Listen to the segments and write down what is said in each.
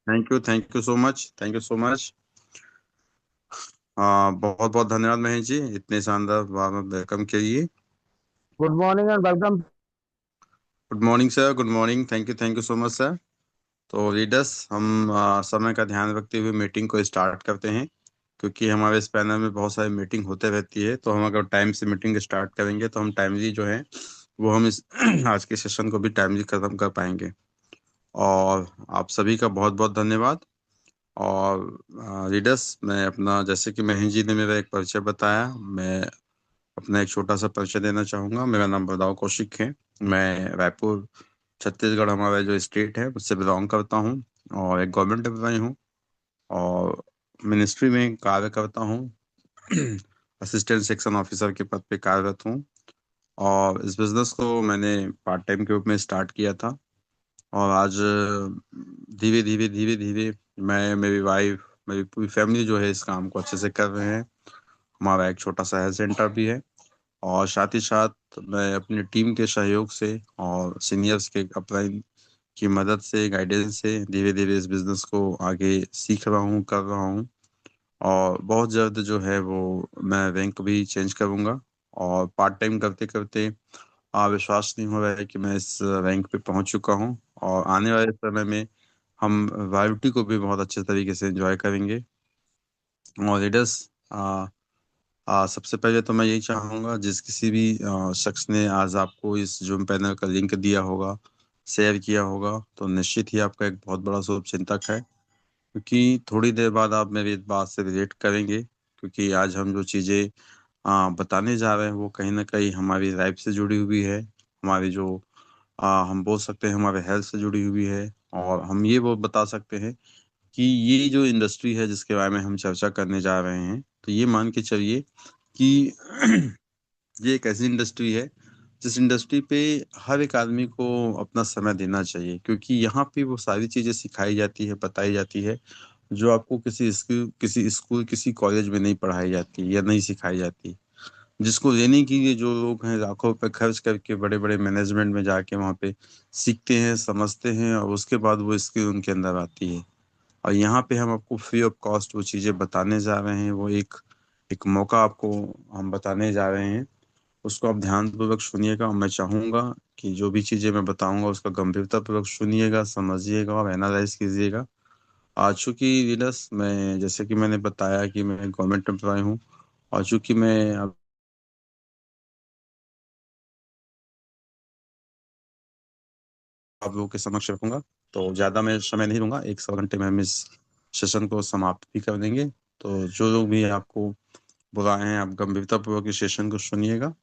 Thank you so much, thank you so much. बहुत बहुत धन्यवाद महेश जी, इतने शानदार वेलकम के लिए। Good morning and welcome. Good morning sir, good morning, thank you so much sir. तो लीडर्स, हम समय का ध्यान रखते हुए मीटिंग को स्टार्ट करते हैं, क्योंकि हमारे इस पैनल में बहुत सारी मीटिंग होते रहती है। तो हम अगर टाइम से मीटिंग स्टार्ट करेंगे तो हम टाइमली जो है वो हम इस आज के सेशन को भी टाइमली खत्म कर पाएंगे। और आप सभी का बहुत बहुत धन्यवाद। और लीडर्स, मैं अपना, जैसे कि महेश जी ने मेरा एक परिचय बताया, मैं अपना एक छोटा सा परिचय देना चाहूँगा। मेरा नाम बलदाव कौशिक है। मैं रायपुर, छत्तीसगढ़ हमारा जो स्टेट है उससे बिलोंग करता हूँ, और एक गवर्नमेंट एम्प्लॉय हूँ, और मिनिस्ट्री में कार्य करता हूँ। असिस्टेंट सेक्शन ऑफिसर के पद पे कार्यरत हूँ। और इस बिजनेस को मैंने पार्ट टाइम के रूप में स्टार्ट किया था। और आज धीरे धीरे धीरे धीरे मैं, मेरी वाइफ, मेरी पूरी फैमिली जो है इस काम को अच्छे से कर रहे हैं। हमारा एक छोटा सा हेल्थ सेंटर भी है। और साथ ही साथ मैं अपनी टीम के सहयोग से और सीनियर्स के अपलाइन की मदद से, गाइडेंस से धीरे धीरे इस बिजनेस को आगे सीख रहा हूँ, कर रहा हूँ। और बहुत जल्द जो है वो मैं रैंक भी चेंज करूँगा। और पार्ट टाइम करते करते विश्वास नहीं हो रहा है कि मैं इस रैंक पे पहुंच चुका हूं। और आने वाले समय में हम वायुटी को भी बहुत अच्छे तरीके से एंजॉय करेंगे। और लीडर्स, सबसे पहले तो मैं यही चाहूँगा, जिस किसी भी शख्स ने आज आपको इस जूम पैनल का लिंक दिया होगा, शेयर किया होगा, तो निश्चित ही आपका एक बहुत बड़ा शुभ चिंतक है। क्योंकि थोड़ी देर बाद आप मेरी इस बात से रिलेट करेंगे, क्योंकि आज हम जो चीज़ें बताने जा रहे हैं वो कहीं ना कहीं हमारी लाइफ से जुड़ी हुई है। हमारी जो हम बोल सकते हैं हमारे हेल्थ से जुड़ी हुई है। और हम ये वो बता सकते हैं कि ये जो इंडस्ट्री है जिसके बारे में हम चर्चा करने जा रहे हैं, तो ये मान के चलिए कि ये एक ऐसी इंडस्ट्री है जिस इंडस्ट्री पे हर एक आदमी को अपना समय देना चाहिए, क्योंकि यहाँ पे वो सारी चीज़ें सिखाई जाती है, बताई जाती है, जो आपको किसी स्कूल किसी कॉलेज में नहीं पढ़ाई जाती या नहीं सिखाई जाती। जिसको लेने के लिए जो लोग हैं लाखों रुपए खर्च करके बड़े बड़े मैनेजमेंट में जाके वहाँ पे सीखते हैं, समझते हैं, और उसके बाद वो स्किल उनके अंदर आती है। और यहाँ पे हम आपको फ्री ऑफ कॉस्ट वो चीज़ें बताने जा रहे हैं। वो एक एक मौका आपको हम बताने जा रहे हैं। उसको आप ध्यानपूर्वक सुनिएगा, और मैं चाहूँगा कि जो भी चीज़ें मैं बताऊंगा उसका गंभीरतापूर्वक सुनिएगा, समझिएगा और एनालाइज कीजिएगा। आज चूंकि लीडर्स, मैं जैसे कि मैंने बताया कि मैं गवर्नमेंट एम्प्लॉय हूँ, और चूंकि मैं आप लोगों के समक्ष रखूंगा, तो ज़्यादा मैं समय नहीं लूंगा। 1 सवा घंटे में हम इस सेशन को समाप्त भी कर देंगे। तो जो लोग भी आपको बुलाए हैं, आप गंभीरतापूर्वक इस सेशन को सुनिएगा।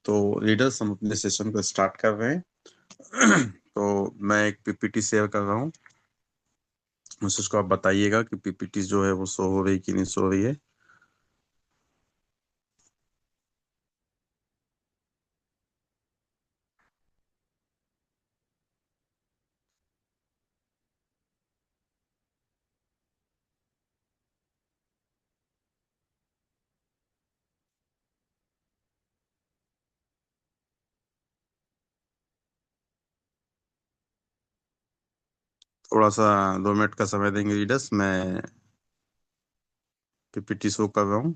तो लीडर्स, हम अपने सेशन को स्टार्ट कर रहे हैं। तो मैं एक पीपीटी शेयर कर रहा हूँ, उसको आप बताइएगा कि पीपीटी जो है वो शो हो रही कि नहीं शो रही है। थोड़ा सा 2 मिनट का समय देंगे लीडर्स, मैं पीपीटी शो कर रहा हूँ।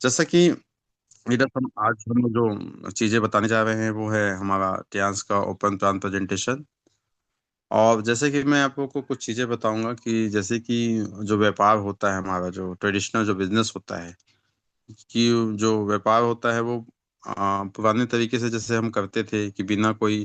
जैसा कि नीरज, हम आज हम जो चीजें बताने जा रहे हैं वो है हमारा टियांस का ओपन प्लान प्रेजेंटेशन। और जैसे कि मैं आप लोग को कुछ चीजें बताऊंगा कि जैसे कि जो व्यापार होता है, हमारा जो ट्रेडिशनल जो बिजनेस होता है, कि जो व्यापार होता है वो पुराने तरीके से जैसे हम करते थे कि बिना कोई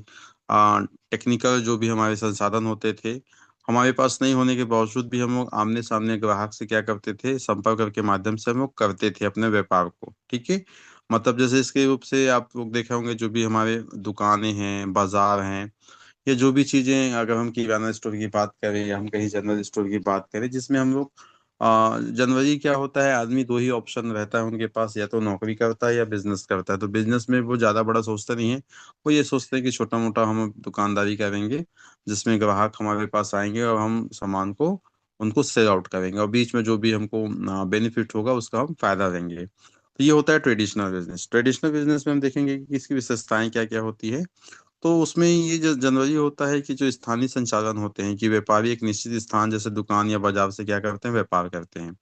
टेक्निकल जो भी हमारे संसाधन होते थे हमारे पास नहीं होने के बावजूद भी हम लोग आमने सामने ग्राहक से क्या करते थे, संपर्क के माध्यम से हम लोग करते थे अपने व्यापार को। ठीक है। मतलब जैसे इसके रूप से आप लोग देखे होंगे, जो भी हमारे दुकानें हैं, बाजार हैं, या जो भी चीजें, अगर हम किराना स्टोर की बात करें या हम कहीं जनरल स्टोर की बात करें, जिसमें हम लोग जनरली क्या होता है, आदमी दो ही ऑप्शन रहता है उनके पास, या तो नौकरी करता है या बिजनेस करता है। तो बिजनेस में वो ज्यादा बड़ा सोचते नहीं है, वो ये सोचते हैं कि छोटा मोटा हम दुकानदारी करेंगे, जिसमें ग्राहक हमारे पास आएंगे और हम सामान को उनको सेल आउट करेंगे, और बीच में जो भी हमको बेनिफिट होगा उसका हम फायदा देंगे। तो ये होता है ट्रेडिशनल बिजनेस। ट्रेडिशनल बिजनेस में हम देखेंगे कि इसकी विशेषताएं क्या क्या होती है। तो उसमें ये जो जनरली होता है कि जो स्थानीय संचालन होते हैं, कि व्यापारी एक निश्चित स्थान जैसे दुकान या बाजार से क्या करते हैं, व्यापार करते हैं।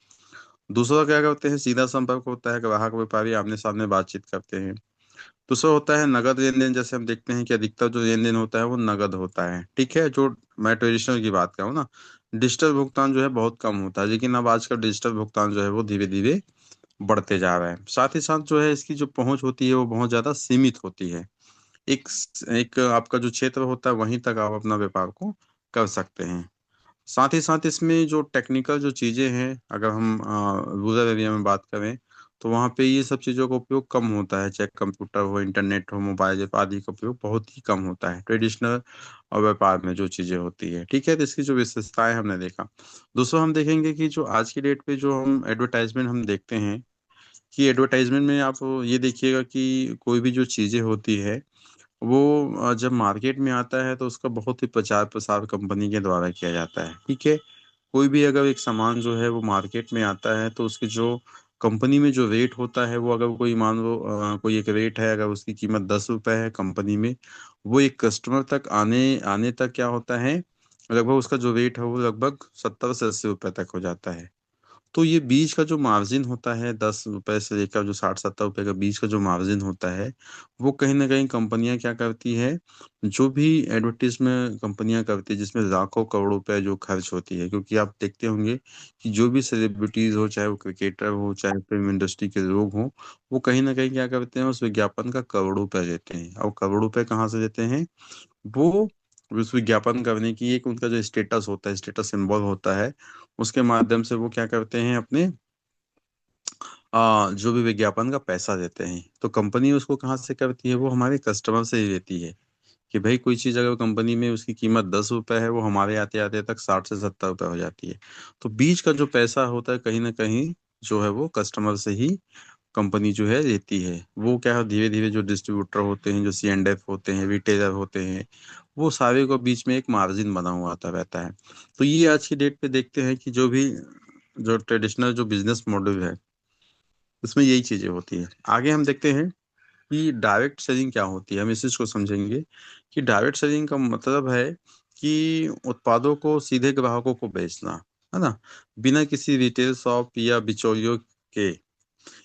दूसरा क्या करते हैं, सीधा संपर्क होता है, ग्राहक व्यापारी आमने सामने बातचीत करते हैं। दूसरा होता है नगद लेन देन, जैसे हम देखते हैं कि अधिकतर जो लेन देन होता है वो नगद होता है। ठीक है। जो मैं ट्रेडिशनल की बात करूँ ना, डिजिटल भुगतान जो है बहुत कम होता है, लेकिन अब आजकल डिजिटल भुगतान जो है वो धीरे धीरे बढ़ते जा रहा है। साथ ही साथ जो है इसकी जो पहुंच होती है वो बहुत ज्यादा सीमित होती है। एक एक आपका जो क्षेत्र होता है वहीं तक आप अपना व्यापार को कर सकते हैं। साथ ही साथ इसमें जो टेक्निकल जो चीजें हैं, अगर हम रूरल एरिया में बात करें, तो वहाँ पे ये सब चीज़ों का उपयोग कम होता है, चाहे कंप्यूटर हो, इंटरनेट हो, मोबाइल आदि का उपयोग बहुत ही कम होता है ट्रेडिशनल और व्यापार में जो चीजें होती है। ठीक है। तो इसकी जो विशेषताएं हमने देखा। दूसरा हम देखेंगे कि जो आज की डेट पे जो हम एडवर्टाइजमेंट हम देखते हैं, कि एडवर्टाइजमेंट में आप ये देखिएगा कि कोई भी जो चीजें होती है वो जब मार्केट में आता है तो उसका बहुत ही प्रचार प्रसार कंपनी के द्वारा किया जाता है। ठीक है। कोई भी अगर एक सामान जो है वो मार्केट में आता है तो उसकी जो कंपनी में जो रेट होता है, वो अगर कोई मान लो कोई एक रेट है, अगर उसकी कीमत 10 रुपए है कंपनी में, वो एक कस्टमर तक आने आने तक क्या होता है, लगभग उसका जो रेट है वो लगभग 70 से 80 रुपए तक हो जाता है। तो ये बीच का जो मार्जिन होता है, 10 रुपए से लेकर जो 60 70 रुपए का बीच का जो मार्जिन होता है, वो कहीं ना कहीं कंपनियां क्या करती है, जो भी एडवर्टीजमेंट कंपनियां करती है, जिसमें लाखों करोड़ों रुपए जो खर्च होती है, क्योंकि आप देखते होंगे कि जो भी सेलिब्रिटीज हो, चाहे वो क्रिकेटर हो, चाहे फिल्म इंडस्ट्री के लोग हों, वो कहीं ना कहीं क्या करते हैं, उस विज्ञापन का करोड़ों रुपए लेते हैं। और करोड़ों रुपए कहाँ से लेते हैं, वो उस विज्ञापन करने की एक उनका जो स्टेटस होता है, स्टेटस सिंबल होता है, उसके माध्यम से वो क्या करते हैं, अपने जो भी विज्ञापन का पैसा देते हैं। तो कंपनी उसको कहाँ से करती है, वो हमारे कस्टमर से ही लेती है। कि भाई कोई चीज़ अगर कंपनी में उसकी कीमत 10 रुपए है, वो हमारे आते आते तक 60 से 70 रुपए हो जाती है। तो बीच का जो पैसा होता है कहीं ना कहीं जो है वो कस्टमर से ही कंपनी जो है लेती है। वो क्या है, धीरे धीरे जो डिस्ट्रीब्यूटर होते हैं, जो C&F होते हैं, रिटेलर होते हैं, वो सारे को बीच में एक मार्जिन बना हुआ आता रहता है। तो ये आज की डेट पे देखते हैं कि जो भी जो ट्रेडिशनल जो बिजनेस मॉडल है, इसमें यही चीजें होती है। आगे हम देखते हैं कि डायरेक्ट सेलिंग क्या होती है, हम इस चीज को समझेंगे। कि डायरेक्ट सेलिंग का मतलब है कि उत्पादों को सीधे ग्राहकों को बेचना, है ना, बिना किसी रिटेल शॉप या बिचौलियों के।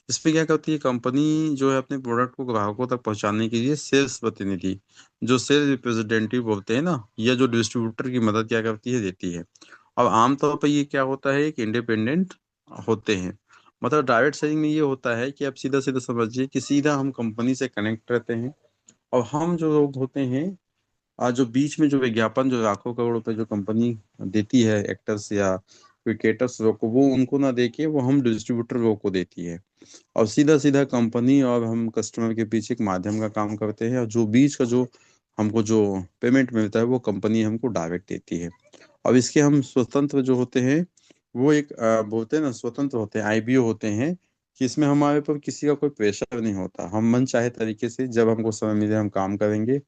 इसमें क्या करती है कंपनी, जो है अपने प्रोडक्ट को ग्राहकों तक पहुंचाने के लिए सेल्स प्रतिनिधि, जो सेल्स रिप्रेजेंटेटिव बोलते हैं ना, या जो डिस्ट्रीब्यूटर की मदद क्या करती है, देती है। अब आमतौर पर ये क्या होता है, एक इंडिपेंडेंट होते हैं। मतलब डायरेक्ट सेलिंग में ये होता है कि आप सीधा सीधा समझिए कि सीधा हम कंपनी से कनेक्ट रहते हैं, और हम जो लोग होते हैं, जो बीच में जो विज्ञापन जो लाखों करोड़ रुपए जो कंपनी देती है एक्टर्स या क्रिकेटर्स लोग को, वो उनको ना देके वो हम डिस्ट्रीब्यूटर लोग को देती है। और सीधा सीधा कंपनी और हम कस्टमर के पीछे एक माध्यम का काम करते हैं, और जो बीच का जो हमको जो पेमेंट मिलता है वो कंपनी हमको डायरेक्ट देती है। अब इसके हम स्वतंत्र जो होते हैं, वो एक बोलते हैं ना, स्वतंत्र होते हैं, IBO होते हैं। कि इसमें हमारे ऊपर किसी का कोई प्रेशर नहीं होता, हम मन चाहे तरीके से जब हमको समय मिले हम काम करेंगे,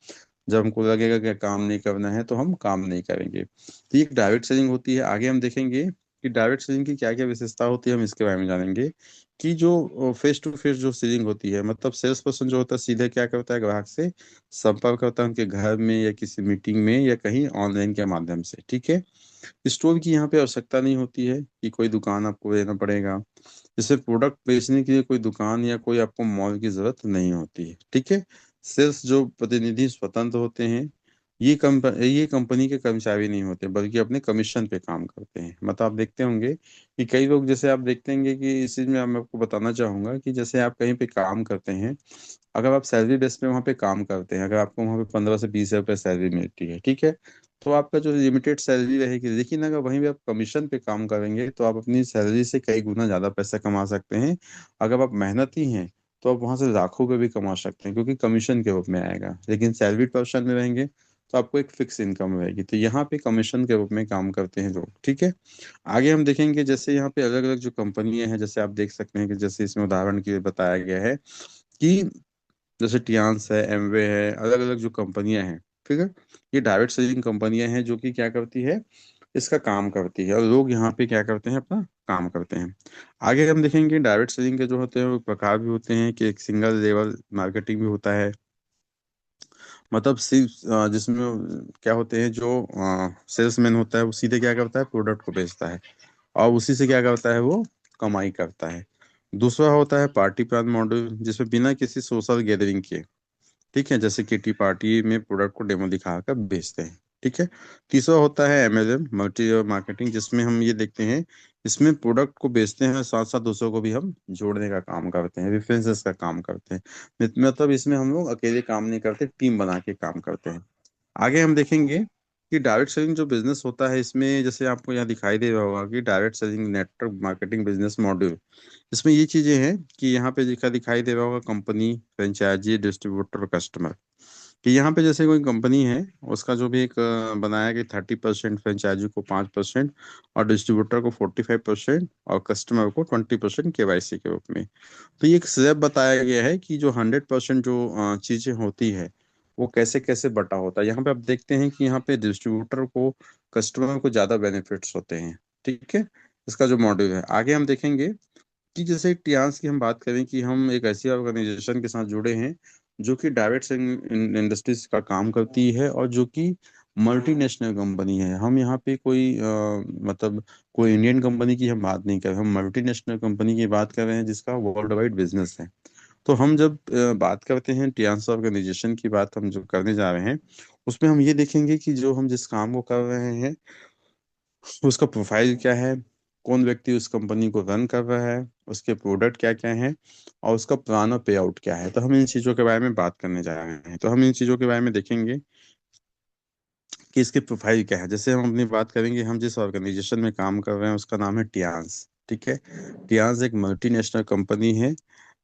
जब हमको लगेगा कि काम नहीं करना है तो हम काम नहीं करेंगे। तो ये एक डायरेक्ट सेलिंग होती है। आगे हम देखेंगे कि डायरेक्ट सेलिंग की क्या क्या विशेषता होती है, हम इसके बारे में जानेंगे। कि जो फेस टू फेस जो सेलिंग होती है, मतलब सेल्स पर्सन जो होता है सीधे क्या करता है, ग्राहक से संपर्क करता है, उनके घर में या किसी मीटिंग में या कहीं ऑनलाइन के माध्यम से। ठीक है। स्टोर की यहाँ पे आवश्यकता नहीं होती है कि कोई दुकान आपको लेना पड़ेगा। जैसे प्रोडक्ट बेचने के लिए कोई दुकान या कोई आपको मॉल की जरूरत नहीं होती है। ठीक है। सेल्स जो प्रतिनिधि स्वतंत्र होते हैं, ये कंपनी के कर्मचारी नहीं होते, बल्कि अपने कमीशन पे काम करते हैं। मतलब आप देखते होंगे कि कई लोग, जैसे आप देखते होंगे कि इस चीज में मैं आपको बताना चाहूंगा कि जैसे आप कहीं पे काम करते हैं, अगर आप सैलरी बेस पे वहाँ पे काम करते हैं, अगर आपको वहाँ पे 15 से 20 रुपये सैलरी मिलती है, ठीक है, तो आपका जो लिमिटेड सैलरी रहेगी। लेकिन अगर वहीं पे आप कमीशन पे काम करेंगे तो आप अपनी सैलरी से कई गुना ज़्यादा पैसा कमा सकते हैं। अगर आप मेहनती हैं तो आप वहाँ से लाखों पे भी कमा सकते हैं, क्योंकि कमीशन के रूप में आएगा। लेकिन सैलरी पोर्शन में रहेंगे तो आपको एक फिक्स इनकम रहेगी। तो यहाँ पे कमीशन के रूप में काम करते हैं लोग। ठीक है। आगे हम देखेंगे, जैसे यहाँ पे अलग अलग जो कंपनियां हैं, जैसे आप देख सकते हैं कि जैसे इसमें उदाहरण के लिए बताया गया है कि जैसे टियान्स है, एमवे है, अलग अलग जो कंपनियां हैं, ठीक है, ये डायरेक्ट सेलिंग कंपनियां हैं जो कि क्या करती है, इसका काम करती है, और लोग यहाँ पे क्या करते हैं, अपना काम करते हैं। आगे हम देखेंगे डायरेक्ट सेलिंग के जो होते हैं वो प्रकार भी होते हैं, कि एक सिंगल लेवल मार्केटिंग भी होता है। मतलब सिर्फ जिसमें क्या होते हैं, जो सेल्समैन होता है वो सीधे क्या करता है, प्रोडक्ट को बेचता है, और उसी से क्या करता है, वो कमाई करता है। दूसरा होता है पार्टी प्लान मॉडल, जिसमें बिना किसी सोशल गैदरिंग के, ठीक है, जैसे किटी पार्टी में प्रोडक्ट को डेमो दिखाकर बेचते हैं। ठीक है। तीसरा होता है एमएलएम, मल्टी लेवल मार्केटिंग, जिसमें हम ये देखते हैं, इसमें प्रोडक्ट को बेचते हैं, साथ साथ दूसरों को भी हम जोड़ने का काम करते हैं, रेफरेंसेस का काम करते हैं। मतलब इसमें हम लोग अकेले काम नहीं करते, टीम बना के काम करते हैं। आगे हम देखेंगे कि डायरेक्ट सेलिंग जो बिजनेस होता है, इसमें जैसे आपको यहाँ दिखाई दे रहा होगा कि direct selling network marketing business module. इसमें ये चीजें हैं कि यहाँ पे दिखाई दे रहा होगा कंपनी, फ्रेंचाइजी, डिस्ट्रीब्यूटर, कस्टमर। कि यहाँ पे जैसे कोई कंपनी है, उसका जो भी एक बनाया कि 30%, फ्रेंचाइजी को 5%, और डिस्ट्रीब्यूटर को 45%, और कस्टमर को 20% केवाईसी के रूप में। तो ये एक स्लैब बताया गया है कि जो 100% जो चीजें होती है, वो कैसे कैसे बटा होता है। यहाँ पे आप देखते हैं कि यहाँ पे डिस्ट्रीब्यूटर को, कस्टमर को ज्यादा बेनिफिट्स होते हैं। ठीक है। इसका जो मॉड्यूल है, आगे हम देखेंगे कि जैसे टियान्स की हम बात करें, कि हम एक ऐसी ऑर्गेनाइजेशन के साथ जुड़े हैं जो कि डायरेक्ट सेलिंग इंडस्ट्रीज का काम करती है, और जो कि मल्टीनेशनल कंपनी है। हम यहाँ पे कोई मतलब कोई इंडियन कंपनी की हम बात नहीं कर रहे, हम मल्टीनेशनल कंपनी की बात कर रहे हैं, जिसका वर्ल्ड वाइड बिजनेस है। तो हम जब बात करते हैं टियान्स ऑर्गेनाइजेशन की बात हम जो करने जा रहे हैं, उसमें हम ये देखेंगे कि जो हम जिस काम को कर रहे हैं, उसका प्रोफाइल क्या है, कौन व्यक्ति उस कंपनी को रन कर रहा है, उसके प्रोडक्ट क्या क्या हैं, और उसका प्लान और पे आउट क्या है। तो हम इन चीज़ों के बारे में बात करने जा रहे हैं। तो हम इन चीज़ों के बारे में देखेंगे कि इसकी प्रोफाइल क्या है। जैसे हम अपनी बात करेंगे, हम जिस ऑर्गेनाइजेशन में काम कर रहे हैं उसका नाम है टियान्स। ठीक है। टियान्स एक मल्टीनेशनल कंपनी है,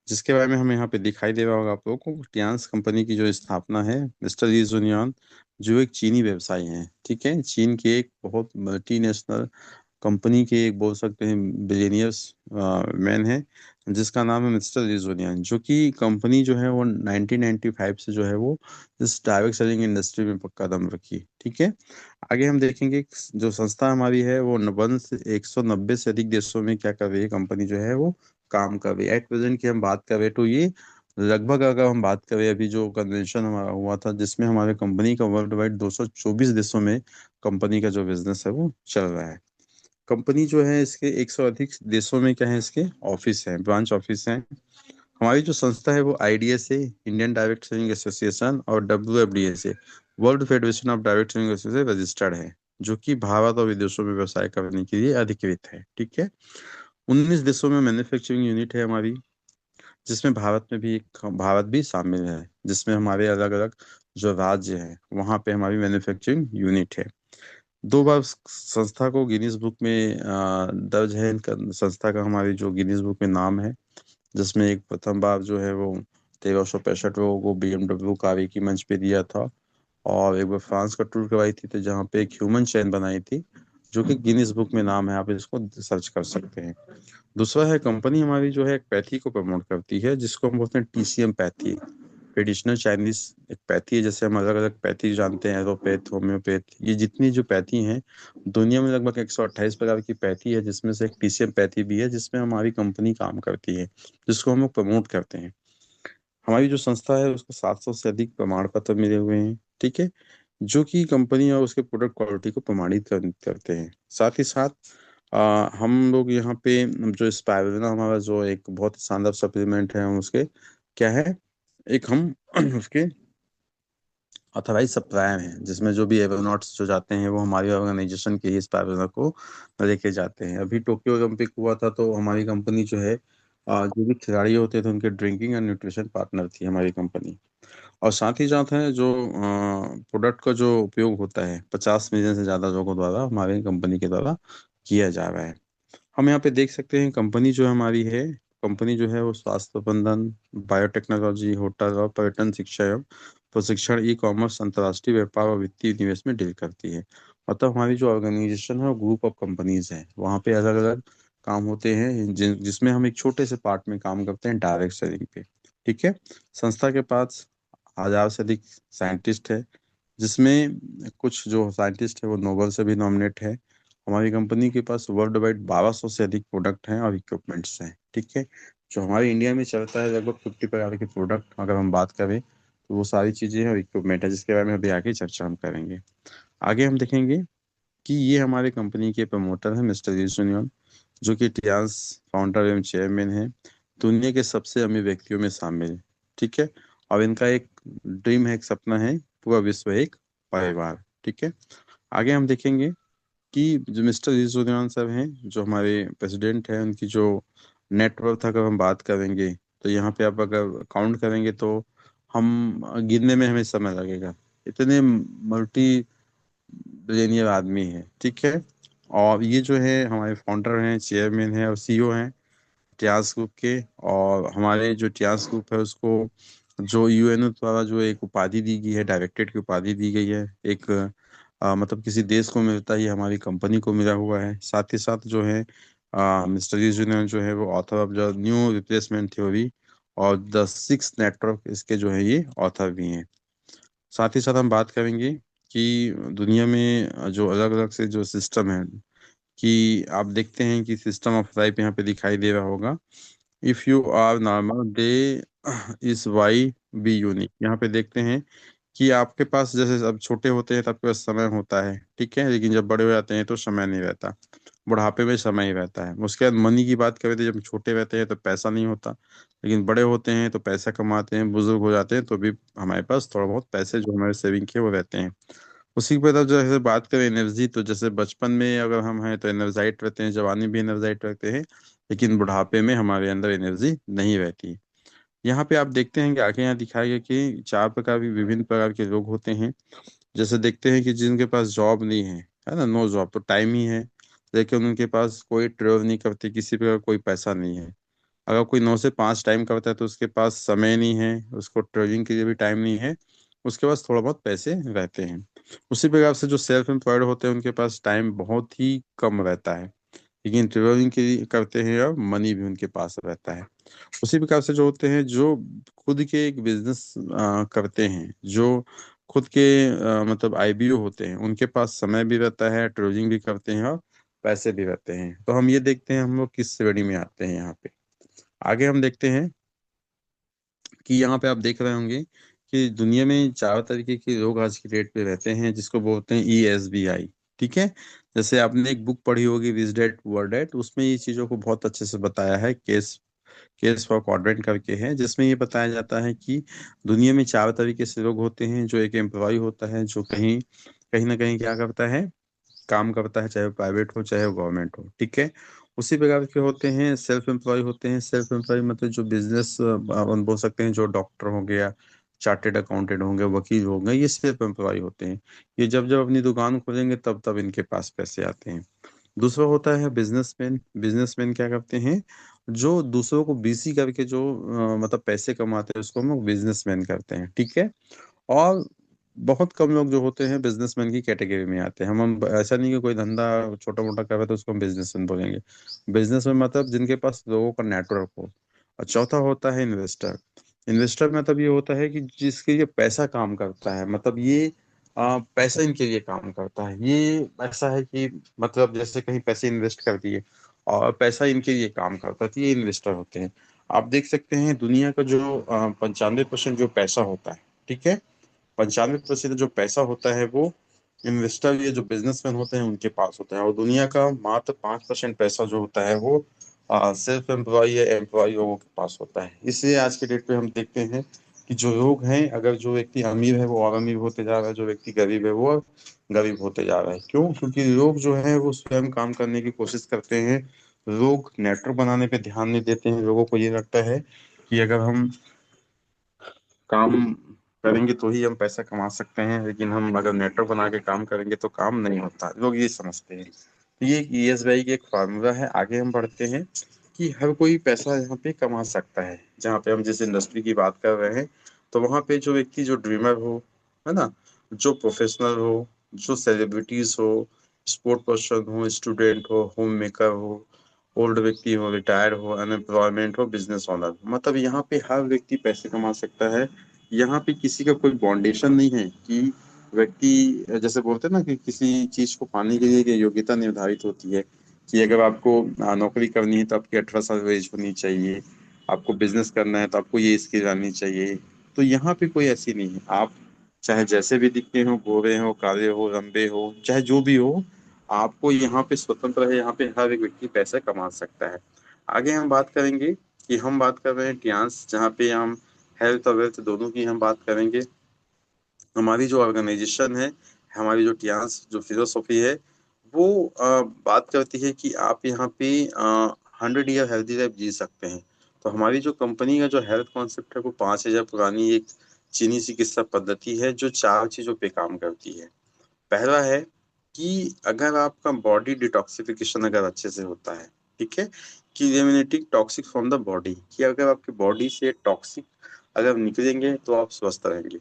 जिसके बारे में हमें यहाँ पे दिखाई दे रहा होगा आप लोगों को। टियान्स कंपनी की जो स्थापना है मिस्टर ली जुनियन, जो एक चीनी व्यवसायी हैं, ठीक है, चीन के एक बहुत मल्टीनेशनल कंपनी के एक बोल सकते हैं बिलियनियर्स मैन है, जिसका नाम है मिस्टर रिजोनियन, जो कि कंपनी जो है वो 1995 से जो है वो इस डायरेक्ट सेलिंग इंडस्ट्री में कदम रखी। ठीक है। आगे हम देखेंगे कि जो संस्था हमारी है वो वन से 190 से अधिक देशों में क्या कर रही है, कंपनी जो है वो काम कर रही है। एट प्रेजेंट की हम बात करें तो ये लगभग, अगर हम बात करें अभी जो कन्वेंशन हमारा हुआ था, जिसमें हमारे कंपनी का वर्ल्ड वाइड 224 देशों में कंपनी का जो बिजनेस है वो चल रहा है। कंपनी जो है इसके 100 अधिक देशों में क्या है, इसके ऑफिस हैं, ब्रांच ऑफिस हैं। हमारी जो संस्था है वो आईडीएस है, इंडियन डायरेक्ट सेलिंग एसोसिएशन, और डब्ल्यूएफडीए से, world federation of direct selling association registered है, जो कि भारत और विदेशों में व्यवसाय करने के लिए अधिकृत है। ठीक है। 19 देशों में मैन्युफैक्चरिंग यूनिट है हमारी, जिसमें भारत भी शामिल है, जिसमें हमारे अलग अलग जो राज्य हैं वहाँ पे हमारी मैन्युफैक्चरिंग यूनिट है। 2 बार संस्था को गिनीज बुक में दर्ज है, इनका संस्था का हमारी जो गिनीज बुक में नाम है, जिसमें एक प्रथम बार जो है वो 1365 लोगों को बीएमडब्ल्यू कार की मंच पे दिया था, और एक बार फ्रांस का टूर करवाई थी, तो जहाँ पे एक ह्यूमन चैन बनाई थी, जो कि गिनीज बुक में नाम है, आप इसको सर्च कर सकते हैं। दूसरा है, कंपनी हमारी जो है एक पैथी को प्रमोट करती है, जिसको हम बोलते हैं टीसीएम पैथी, ट्रेडिशनल चाइनीज एक पैथी है। जैसे हम अलग अलग पैथी जानते हैं, एलोपैथ, होम्योपैथ, ये जितनी जो पैथी हैं दुनिया में, लगभग 128 प्रकार की पैथी है, जिसमें से एक टीसीएम पैथी भी है, जिसमें हमारी कंपनी काम करती है, जिसको हम लोग प्रमोट करते हैं। हमारी जो संस्था है उसको 700 से अधिक प्रमाण पत्र मिले हुए हैं, ठीक है, जो कि कंपनी और उसके प्रोडक्ट क्वालिटी को प्रमाणित करते हैं। साथ ही साथ हम लोग यहाँ पे जो स्पाइरुलिना, हमारा जो एक बहुत ही शानदार सप्लीमेंट है, हम उसके क्या है, एक हम उसके ऑथराइज सप्लायर हैं, जिसमें जो भी एरोनॉट्स जो जाते हैं वो हमारी ऑर्गेनाइजेशन के ही स्पाइरुलिना को लेके जाते हैं। अभी टोक्यो ओलंपिक हुआ था तो हमारी कंपनी जो है, जो भी खिलाड़ी होते थे उनके ड्रिंकिंग एंड न्यूट्रिशन पार्टनर थी हमारी कंपनी। और साथ ही साथ है जो प्रोडक्ट का जो उपयोग होता है 50 मिलियन से ज़्यादा लोगों द्वारा हमारी कंपनी के द्वारा किया जा रहा है। हम यहाँ पे देख सकते हैं कंपनी जो हमारी है, कंपनी जो है वो स्वास्थ्य प्रबंधन, बायोटेक्नोलॉजी, होटल और पर्यटन शिक्षा एवं प्रशिक्षण, ई कॉमर्स, अंतर्राष्ट्रीय व्यापार और वित्तीय निवेश में डील करती है। मतलब हमारी जो ऑर्गेनाइजेशन है वो ग्रुप ऑफ कंपनीज है, वहाँ पे अलग अलग काम होते हैं, जिसमें हम एक छोटे से पार्ट में काम करते हैं, डायरेक्ट सेलिंग पे। ठीक है। संस्था के पास 1000 से अधिक साइंटिस्ट है, जिसमें कुछ जो साइंटिस्ट है वो नोबल से भी नॉमिनेट है। हमारी कंपनी के पास वर्ल्ड वाइड 1200 से अधिक प्रोडक्ट हैं और इक्विपमेंट्स हैं, ठीक है। जो हमारे इंडिया में चलता है लगभग 50 प्रकार के प्रोडक्ट अगर हम बात करें, तो वो सारी चीज़ें हैं और इक्विपमेंट है, जिसके बारे में अभी आगे चर्चा हम करेंगे। आगे हम देखेंगे कि ये हमारे कंपनी के प्रमोटर हैं मिस्टर ली सुनियन, जो कि टियास फाउंडर एवं चेयरमैन है, दुनिया के सबसे अमीर व्यक्तियों में शामिल है, ठीक है। और इनका एक ड्रीम है, एक सपना है, पूरा विश्व एक परिवार, ठीक है। आगे हम देखेंगे कि जो मिस्टर यूसुफ साहब हैं, जो हमारे प्रेसिडेंट हैं, उनकी जो नेटवर्थ अगर हम बात करेंगे, तो यहाँ पे आप अगर काउंट करेंगे तो हम गिनने में हमें समय लगेगा, इतने मल्टी बिलियनियर आदमी है, ठीक है। और ये जो है हमारे फाउंडर हैं, चेयरमैन हैं और सीईओ हैं टियास ग्रुप के। और हमारे जो टियास ग्रुप है उसको जो यूएनओ द्वारा जो एक उपाधि दी गई है, डायरेक्टेड की उपाधि दी गई है, एक मतलब किसी देश को मिलता ही हमारी कंपनी को मिला हुआ है। साथ ही साथ जो है मिस्टर यूजुन जो है वो author of the new replacement theory और द सिक्स नेटवर्क, इसके जो है ये ऑथर भी हैं। साथ ही साथ हम बात करेंगे कि दुनिया में जो अलग अलग से जो सिस्टम है, कि आप देखते हैं कि सिस्टम ऑफ लाइफ यहाँ पे दिखाई दे रहा होगा। If you are normal they is why be unique. यहाँ पे देखते हैं कि आपके पास जैसे अब छोटे होते हैं तब आपके पास समय होता है, ठीक है, लेकिन जब बड़े हो जाते हैं तो समय नहीं रहता। बुढ़ापे में समय ही रहता है। उसके बाद मनी की बात करें तो जब छोटे रहते हैं तो पैसा नहीं होता, लेकिन बड़े होते हैं तो पैसा कमाते हैं, बुजुर्ग हो जाते हैं तो भी हमारे पास थोड़ा बहुत पैसे जो हमारे सेविंग के वो रहते हैं। उसी के बाद जैसे बात करें एनर्जी, तो जैसे बचपन में अगर हम हैं तो एनर्जाइट रहते हैं, जवानी भी एनर्जाइट रहते हैं, लेकिन बुढ़ापे में हमारे अंदर एनर्जी नहीं रहती। यहाँ पे आप देखते हैं कि आगे यहाँ दिखाया गया कि चार प्रकार भी विभिन्न प्रकार के लोग होते हैं। जैसे देखते हैं कि जिनके पास जॉब नहीं है ना, नो जॉब, तो टाइम ही है, लेकिन उनके पास कोई ट्रेवल नहीं करते, किसी प्रकार कोई पैसा नहीं है। अगर कोई 9 से 5 टाइम करता है तो उसके पास समय नहीं है, उसको ट्रेवलिंग के लिए भी टाइम नहीं है, उसके पास थोड़ा बहुत पैसे रहते हैं। उसी प्रकार से जो सेल्फ एम्प्लॉयड होते हैं उनके पास टाइम बहुत ही कम रहता है, लेकिन ट्रेवलिंग के लिए करते हैं और मनी भी उनके पास रहता है। उसी प्रकार से जो होते हैं जो खुद के एक बिजनेस करते हैं, जो खुद के मतलब आईबीओ होते हैं, उनके पास समय भी रहता है, ट्रेवलिंग भी करते हैं और पैसे भी रहते हैं। तो हम ये देखते हैं हम लोग किस श्रेणी में आते हैं यहाँ पे। आगे हम देखते हैं कि यहाँ पे आप देख रहे होंगे कि दुनिया में 4 तरीके के लोग आज की डेट पे रहते हैं, जिसको बोलते हैं ESBI, ठीक है। जैसे आपने एक बुक पढ़ी होगी रिच डैड पुअर डैड, उसमें ये चीज़ों को बहुत अच्छे से बताया है, केस केस फॉर क्वाड्रेंट करके है, जिसमें ये बताया जाता है कि दुनिया में 4 तरीके से लोग होते हैं। जो एक एम्प्लॉय होता है, जो कहीं कहीं ना कहीं क्या करता है, काम करता है, चाहे वो प्राइवेट हो चाहे वो गवर्नमेंट हो, ठीक है। उसी प्रकार के होते हैं सेल्फ एम्प्लॉय होते हैं। सेल्फ एम्प्लॉय मतलब जो बिजनेस बोल सकते हैं, जो डॉक्टर हो गया, चार्टेड अकाउंटेंट होंगे, वकील हो गए, ये सेल्फ एम्प्लॉय होते हैं। ये जब जब अपनी दुकान खोलेंगे तब तब इनके पास पैसे आते हैं। दूसरा होता है बिजनेसमैन। बिजनेसमैन क्या करते हैं, जो दूसरों को बीसी करके जो मतलब पैसे कमाते हैं, उसको हम लोग बिजनेसमैन करते हैं, ठीक है। और बहुत कम लोग जो होते हैं बिजनेसमैन की कैटेगरी में आते हैं। हम ऐसा नहीं कि कोई धंधा छोटा मोटा कर रहा है तो उसको हम बिजनेसमैन बोलेंगे। बिजनेसमैन मतलब जिनके पास लोगों का नेटवर्क हो। और चौथा होता है इन्वेस्टर। इन्वेस्टर मतलब ये होता है कि जिसके लिए पैसा काम करता है, मतलब ये पैसा इनके लिए काम करता है। ये ऐसा है कि मतलब जैसे कहीं पैसे इन्वेस्ट कर दिए और पैसा इनके लिए काम करता है, तो ये इन्वेस्टर होते हैं। आप देख सकते हैं दुनिया का जो 95% जो पैसा होता है, ठीक है, 95% जो पैसा होता है वो इन्वेस्टर, ये जो बिजनेसमैन होते हैं उनके पास होता है। और दुनिया का मात्र 5% पैसा जो होता है वो सेल्फ एम्प्लॉय या एम्प्लॉय लोगों के पास होता है। इसलिए आज के डेट पे हम देखते हैं कि जो लोग हैं, अगर जो व्यक्ति अमीर है वो और अमीर होते जा रहा है, जो व्यक्ति गरीब है वो गरीब होते जा रहा है। क्यों? क्योंकि लोग जो है वो स्वयं काम करने की कोशिश करते हैं। लोग नेटवर्क बनाने पे ध्यान नहीं देते हैं। लोगों को ये लगता है कि अगर हम काम करेंगे तो ही हम पैसा कमा सकते हैं, लेकिन हम अगर नेटवर्क बना के काम करेंगे तो काम नहीं होता, लोग ये समझते हैं। तो ये ESBI की एक फार्मूला है। आगे हम बढ़ते हैं कि हर कोई पैसा यहाँ पे कमा सकता है। जहाँ पे हम जिस इंडस्ट्री की बात कर रहे हैं, तो वहाँ पे जो व्यक्ति जो ड्रीमर हो, है ना, जो प्रोफेशनल हो, जो सेलिब्रिटीज हो, स्पोर्ट पर्सन हो, स्टूडेंट हो, होम मेकर हो, ओल्ड व्यक्ति हो, रिटायर्ड हो, अनएम्प्लॉयमेंट हो, बिजनेस ओनर, मतलब यहाँ पे हर व्यक्ति पैसे कमा सकता है। यहाँ पे किसी का कोई बाउंडेशन नहीं है कि व्यक्ति, जैसे बोलते हैं ना कि किसी चीज को पाने के लिए एक योग्यता निर्धारित होती है कि अगर आपको नौकरी करनी है तो आपकी 18 साल एज होनी चाहिए, आपको बिजनेस करना है तो आपको ये स्किल आनी चाहिए। तो यहाँ पे कोई ऐसी नहीं है। आप चाहे जैसे भी दिखते हो, गोरे हो, काले हो, लंबे हो, चाहे जो भी हो, आपको यहाँ पे स्वतंत्र है। यहाँ पे हर एक व्यक्ति पैसे कमा सकता है। आगे हम बात करेंगे कि हम बात कर रहे हैं टियांस, जहाँ पे हम हेल्थ और वेल्थ दोनों की हम बात करेंगे। हमारी जो ऑर्गेनाइजेशन है, हमारी जो टियांस जो फिलोसॉफी है, वो बात करती है कि आप यहाँ पे 100 ईयर हेल्थी लाइफ जी सकते हैं। तो हमारी जो कंपनी का जो हेल्थ कॉन्सेप्ट है वो 5,000 पुरानी एक चीनी चिकित्सा पद्धति है जो 4 चीजों पे काम करती है। पहला है कि अगर आपका बॉडी डिटॉक्सिफिकेशन अगर अच्छे से होता है, ठीक है, कि eliminating toxic from the body, कि अगर आपकी बॉडी से टॉक्सिक अगर निकलेंगे तो आप स्वस्थ रहेंगे।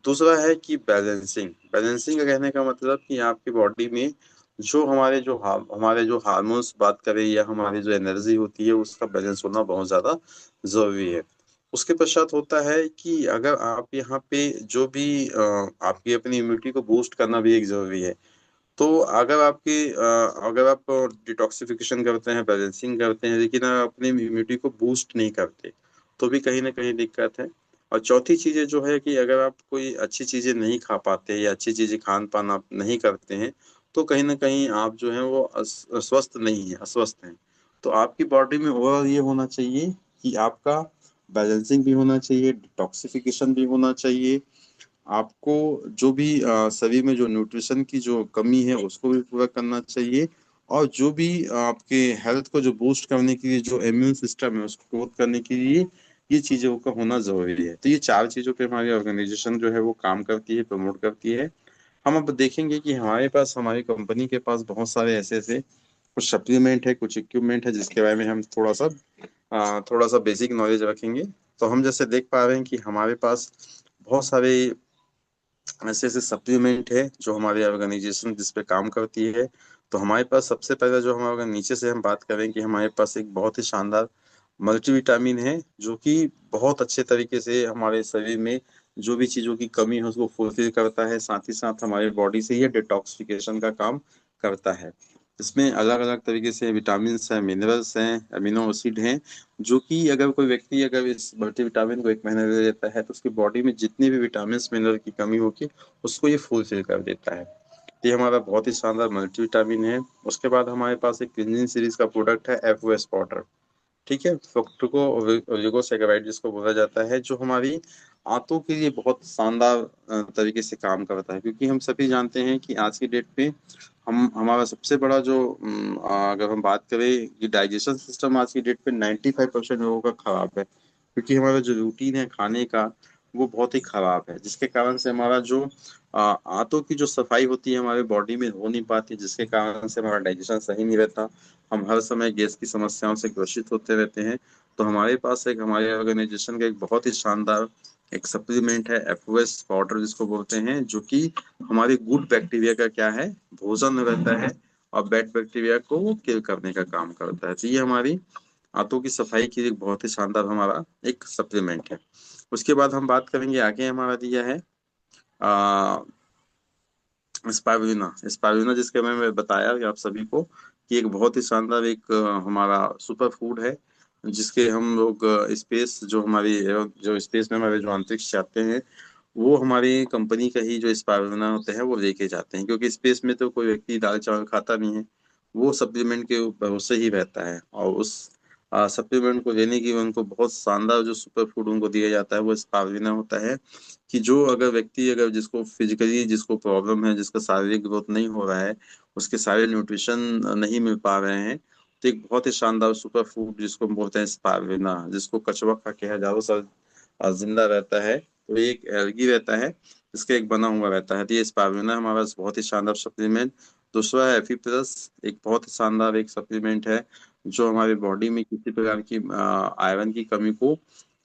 दूसरा है कि बैलेंसिंग। बैलेंसिंग का कहने का मतलब कि आपकी बॉडी में जो हमारे जो हार्मोन्स बात करें या हमारी जो एनर्जी होती है उसका बैलेंस होना बहुत ज्यादा जरूरी है। उसके पश्चात होता है कि अगर आप यहाँ पे जो भी आपकी अपनी इम्यूनिटी को बूस्ट करना भी एक जरूरी है। तो अगर आप डिटॉक्सिफिकेशन करते हैं, बैलेंसिंग करते हैं, लेकिन आप अपनी इम्यूनिटी को बूस्ट नहीं करते, तो भी कहीं ना कहीं दिक्कत है। और चौथी चीज है जो है कि अगर आप कोई अच्छी चीजें नहीं खा पाते या अच्छी चीजें खान पान आप नहीं करते हैं, तो कहीं ना कहीं आप जो है वो अस्वस्थ नहीं है, अस्वस्थ हैं। तो आपकी बॉडी में ओवरऑल ये होना चाहिए कि आपका बैलेंसिंग भी होना चाहिए, डिटॉक्सिफिकेशन भी होना चाहिए, आपको जो भी शरीर में जो न्यूट्रिशन की जो कमी है उसको भी पूरा करना चाहिए, और जो भी आपके हेल्थ को जो बूस्ट करने के लिए जो इम्यून सिस्टम है उसको ग्रोथ करने के लिए ये चीजों का होना जरूरी है। तो ये 4 चीजों पे हमारी ऑर्गेनाइजेशन जो है वो काम करती है, प्रमोट करती है। हम अब देखेंगे कि हमारे पास, हमारी कंपनी के पास बहुत सारे ऐसे ऐसे कुछ सप्लीमेंट है, कुछ इक्विपमेंट है जिसके बारे में हम थोड़ा सा बेसिक नॉलेज रखेंगे। तो हम जैसे देख पा रहे हैं कि हमारे पास बहुत सारे ऐसे ऐसे सप्लीमेंट है जो हमारी ऑर्गेनाइजेशन जिस पे काम करती है। तो हमारे पास सबसे पहले जो हमारे अगर नीचे से हम बात करें कि हमारे पास एक बहुत ही शानदार मल्टीविटामिन है जो कि बहुत अच्छे तरीके से हमारे शरीर में जो भी चीजों की कमी है उसको फुलफिल करता है, साथ ही साथ हमारे बॉडी से ये डिटॉक्सिफिकेशन का काम करता है। इसमें अलग अलग तरीके से विटामिन हैं, मिनरल्स हैं, अमीनो एसिड हैं, जो कि अगर कोई व्यक्ति अगर इस मल्टीविटामिन को 1 महीने ले लेता है तो उसकी बॉडी में जितनी भी विटामिन मिनरल की कमी होगी उसको ये फुलफिल कर देता है। तो ये हमारा बहुत ही शानदार मल्टीविटामिन है। उसके बाद हमारे पास एक क्लींजिंग सीरीज का प्रोडक्ट है FOS पाउडर, ठीक है, फ्रुक्टोको ओलिगोसैकेराइड जिसको बोला जाता है, जो हमारी आंतों के लिए बहुत शानदार तरीके से काम करता है। क्योंकि हम सभी जानते हैं कि आज की डेट पे हम हमारा सबसे बड़ा जो अगर हम बात करें कि डाइजेशन सिस्टम आज की डेट पे 95% लोगों का खराब है, क्योंकि हमारा जो रूटीन है खाने का वो बहुत ही खराब है, जिसके कारण से हमारा जो आंतों की जो सफाई होती है हमारे बॉडी में हो नहीं पाती, जिसके कारण से हमारा डाइजेशन सही नहीं रहता। हम हर समय गैस की समस्याओं से ग्रसित होते रहते हैं। तो हमारे पास एक, हमारे ऑर्गेनाइजेशन का एक बहुत ही शानदार एक सप्लीमेंट है FOS पाउडर जिसको बोलते हैं, जो कि हमारे गुड बैक्टीरिया का क्या है, भोजन रहता है, और बैड बैक्टीरिया को वो किल करने का काम करता है। तो ये हमारी आंतों की सफाई के लिए बहुत ही शानदार हमारा एक सप्लीमेंट है। उसके बाद हम बात करेंगे, आगे हमारा दिया है स्पारुलिना। स्पारुलिना जिसके बारे में बताया कि आप सभी को कि एक बहुत ही शानदार एक हमारा सुपर फूड है, जिसके हम लोग स्पेस जो हमारी जो स्पेस में हमारे जो अंतरिक्ष जाते हैं, वो हमारी कंपनी का ही जो स्पारुलिना होते हैं वो लेके जाते हैं, क्योंकि स्पेस में तो कोई व्यक्ति दाल चावल खाता नहीं है, वो सप्लीमेंट के भरोसे ही रहता है। और उस सप्लीमेंट को लेने की उनको बहुत शानदार जो सुपर फूड उनको दिया जाता है वो स्पारुलिना होता है। कि जो अगर व्यक्ति, अगर जिसको फिजिकली जिसको प्रॉब्लम है, जिसका शारीरिक ग्रोथ नहीं हो रहा है, उसके सारे न्यूट्रिशन नहीं मिल पा रहे हैं, तो एक बहुत ही शानदार सुपर फूड जिसको हम बोलते हैं स्पारुलिना, जिसको कछुआ खा के हजारों साल जिंदा रहता है, तो ये एक एल्गी रहता है, इसका एक बना हुआ रहता है। तो ये स्पारुलिना हमारा बहुत ही शानदार सप्लीमेंट। दूसरा है एफी प्लस, एक बहुत ही शानदार एक सप्लीमेंट है, जो हमारे बॉडी में किसी प्रकार की आयरन की कमी को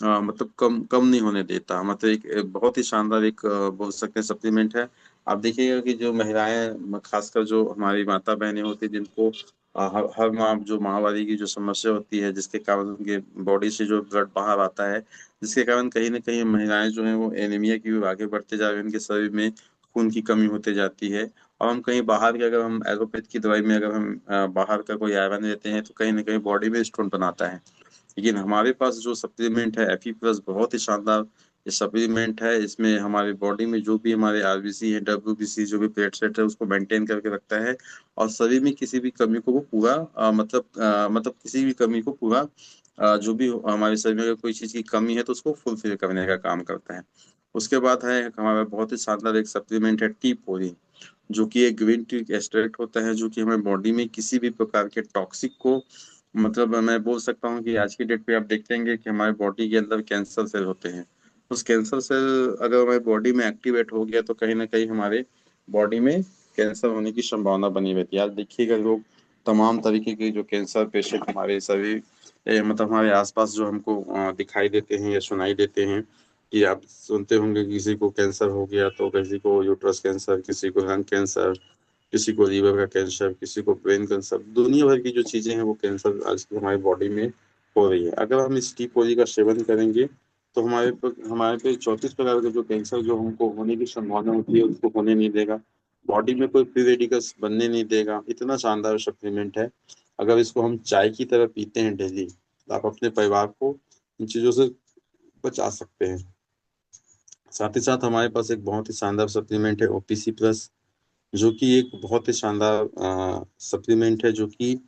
मतलब कम कम नहीं होने देता। मतलब एक बहुत ही शानदार एक बोल सकते हैं सप्लीमेंट है। आप देखिएगा कि जो महिलाएं, खासकर जो हमारी माता बहनें होती हैं, जिनको हर माह जो माहवारी की जो समस्या होती है, जिसके कारण उनके बॉडी से जो ब्लड बाहर आता है, जिसके कारण कहीं ना कहीं महिलाएं जो हैं वो एनीमिया की भी आगे बढ़ते जा रही है, उनके शरीर में खून की कमी होते जाती है। और हम कहीं बाहर के, अगर हम एलोपैथ की दवाई में अगर हम बाहर का कोई आयरन लेते हैं, तो कहीं ना कहीं बॉडी में स्टोन बनाता है। लेकिन हमारे पास जो सप्लीमेंट है एफी प्लस, बहुत ही शानदार ये सप्लीमेंट है। इसमें हमारी बॉडी में जो भी हमारे आरबीसी है, डब्ल्यूबीसी, जो भी प्लेटलेट है, उसको मेंटेन करके रखता है। और शरीर में किसी भी कमी को वो पूरा मतलब किसी भी कमी को पूरा जो भी हमारे शरीर में अगर कोई चीज की कमी है तो उसको फुलफिल करने का काम करता है। उसके बाद है हमारा बहुत ही शानदार एक सप्लीमेंट है टी पोरी, जो कि एक ग्रीन टी एक्सट्रैक्ट होता है, जो कि हमारे बॉडी में किसी भी प्रकार के टॉक्सिक को, मतलब मैं बोल सकता हूँ कि आज की डेट पे आप देखेंगे कि हमारे बॉडी के अंदर कैंसर सेल होते हैं। उस कैंसर सेल अगर हमारी बॉडी में एक्टिवेट हो गया, तो कहीं ना कहीं हमारे बॉडी में कैंसर होने की संभावना बनी रहती है। आज देखिएगा लोग, तमाम तरीके के जो कैंसर पेशेंट हमारे सभी मतलब हमारे आसपास जो हमको दिखाई देते हैं या सुनाई देते हैं, कि आप सुनते होंगे कि किसी को कैंसर हो गया, तो किसी को यूट्रस कैंसर, किसी को लंग कैंसर, किसी को लीवर का कैंसर, किसी को ब्रेन कैंसर। दुनिया भर की जो चीजें हैं वो कैंसर आज की हमारी बॉडी में हो रही है। अगर हम इस टी पोली का सेवन करेंगे, तो हमारे पे 34 प्रकार के जो कैंसर जो हमको होने की संभावना होती है, उसको होने नहीं देगा। बॉडी में कोई फ्री रेडिकल्स बनने नहीं देगा। इतना शानदार सप्लीमेंट है। अगर इसको हम चाय की तरह पीते हैं डेली, तो आप अपने परिवार को इन चीजों से बचा सकते हैं। साथ ही साथ हमारे पास एक बहुत ही शानदार सप्लीमेंट है ओपीसी प्लस, जो कि एक बहुत ही शानदार सप्लीमेंट है, जो कि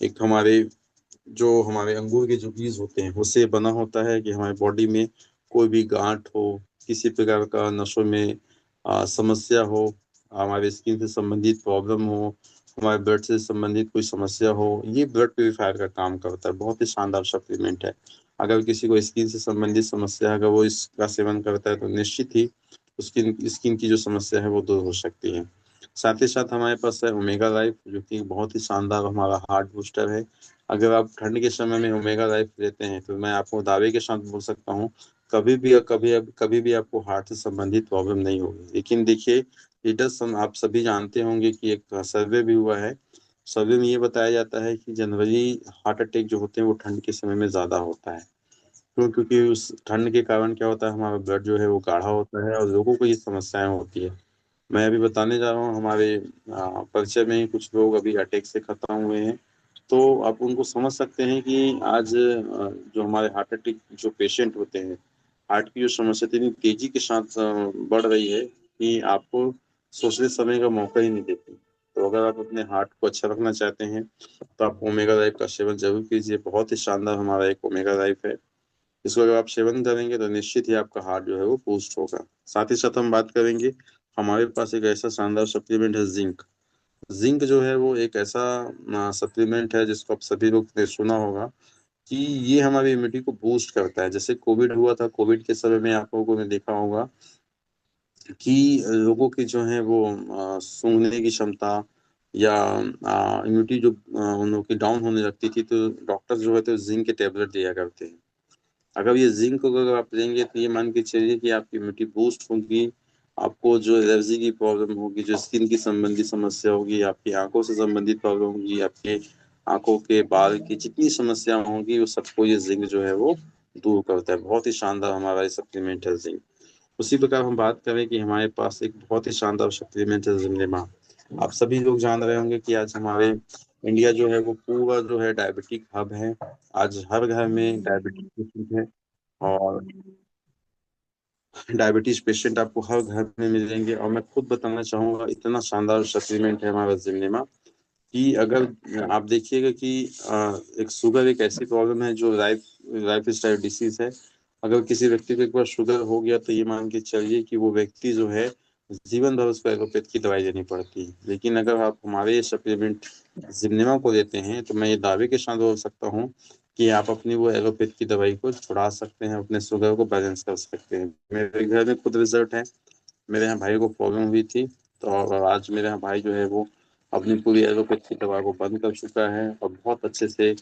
एक हमारे अंगूर के जो बीज होते हैं उससे बना होता है। कि हमारे बॉडी में कोई भी गांठ हो, किसी प्रकार का नसों में समस्या हो, हमारे स्किन से संबंधित प्रॉब्लम हो, हमारे ब्लड से संबंधित कोई समस्या हो, ये ब्लड प्योरीफायर का काम करता है। बहुत ही शानदार सप्लीमेंट है। अगर किसी को स्किन से संबंधित समस्या है, अगर वो इसका सेवन करता है, तो निश्चित ही उसकी स्किन की जो समस्या है वो दूर हो सकती है। साथ ही साथ हमारे पास है ओमेगा लाइफ, जो कि बहुत ही शानदार हमारा हार्ट बूस्टर है। अगर आप ठंड के समय में ओमेगा लाइफ लेते हैं, तो मैं आपको दावे के साथ बोल सकता हूँ, कभी भी आपको हार्ट से संबंधित प्रॉब्लम नहीं होगी। लेकिन देखिए, लीडर्स, हम आप सभी जानते होंगे कि एक सर्वे भी हुआ है। सर्वे में ये बताया जाता है कि जनरली हार्ट अटैक जो होते हैं वो ठंड के समय में ज्यादा होता है। क्यों? क्योंकि उस ठंड के कारण क्या होता है, हमारा ब्लड जो है वो गाढ़ा होता है, और लोगों को ये समस्याएं होती है। मैं अभी बताने जा रहा हूँ, हमारे परिचय में ही कुछ लोग अभी अटैक से खत्म हुए हैं। तो आप उनको समझ सकते हैं कि आज जो हमारे हार्ट अटैक जो पेशेंट होते हैं, हार्ट की जो समस्या इतनी तेजी के साथ बढ़ रही है कि आपको सोचने समय का मौका ही नहीं देती। तो अगर आप अपने हार्ट को अच्छा रखना चाहते हैं, तो आप ओमेगा लाइफ का सेवन जरूर कीजिए। बहुत ही शानदार हमारा एक ओमेगा लाइफ है, इसको अगर आप सेवन करेंगे तो निश्चित ही आपका हार्ट जो है वो बूस्ट होगा। साथ ही साथ हम बात करेंगे, हमारे पास एक ऐसा शानदार सप्लीमेंट है जिंक। जिंक जो है वो एक ऐसा सप्लीमेंट है जिसको आप सभी लोग ने सुना होगा, कि ये हमारी इम्यूनिटी को बूस्ट करता है। जैसे कोविड हुआ था, कोविड के समय में आप लोगों ने देखा होगा कि लोगों की जो है वो सूंघने की क्षमता या इम्यूनिटी जो उन लोगों की डाउन होने लगती थी, तो डॉक्टर जो है तो जिंक के टेबलेट दिया करते हैं। अगर ये जिंक को अगर आप लेंगे, तो ये मान के चलिए कि आपकी इम्यूनिटी बूस्ट होगी। आपको जो एलर्जी की प्रॉब्लम होगी, जो स्किन की संबंधित समस्या होगी, आपकी आंखों से संबंधित प्रॉब्लम होगी, आपके आंखों के बाल की जितनी समस्या होंगी, वो सबको ये जिंक जो है वो दूर करता है। बहुत ही शानदार हमारा ये सप्लीमेंट है जिंक। उसी प्रकार हम बात करें कि हमारे पास एक बहुत ही शानदार सप्लीमेंट है जिंकनेमा। आप सभी लोग जान रहे होंगे कि आज हमारे इंडिया जो है वो पूरा जो है डायबिटिक हब है। आज हर घर में डायबिटिक पेशेंट है। और डायबिटीज पेशेंट आपको हर घर में मिलेंगे। और मैं खुद बताना चाहूंगा, इतना शानदार सप्लीमेंट है हमारा जिंकनेमा कि अगर आप देखिएगा कि एक शुगर एक ऐसी प्रॉब्लम है जो लाइफ लाइफ स्टाइल डिसीज है। अगर किसी व्यक्ति को एक बार शुगर हो गया तो ये मान के चलिए कि वो व्यक्ति जो है जीवन भर उसको एलोपैथ की दवाई लेनी पड़ती है। लेकिन अगर आप हमारे ये सप्लीमेंट जिम्नेमा को लेते हैं तो मैं ये दावे के साथ बोल सकता हूँ कि आप अपनी वो एलोपैथ की दवाई को छुड़ा सकते हैं, अपने शुगर को बैलेंस कर सकते हैं। मेरे घर में खुद रिजल्ट है। मेरे यहाँ भाई को प्रॉब्लम हुई थी, तो आज मेरे यहाँ भाई जो है वो अपनी पूरी एलोपैथी दवा को बंद कर चुका है और बहुत अच्छे से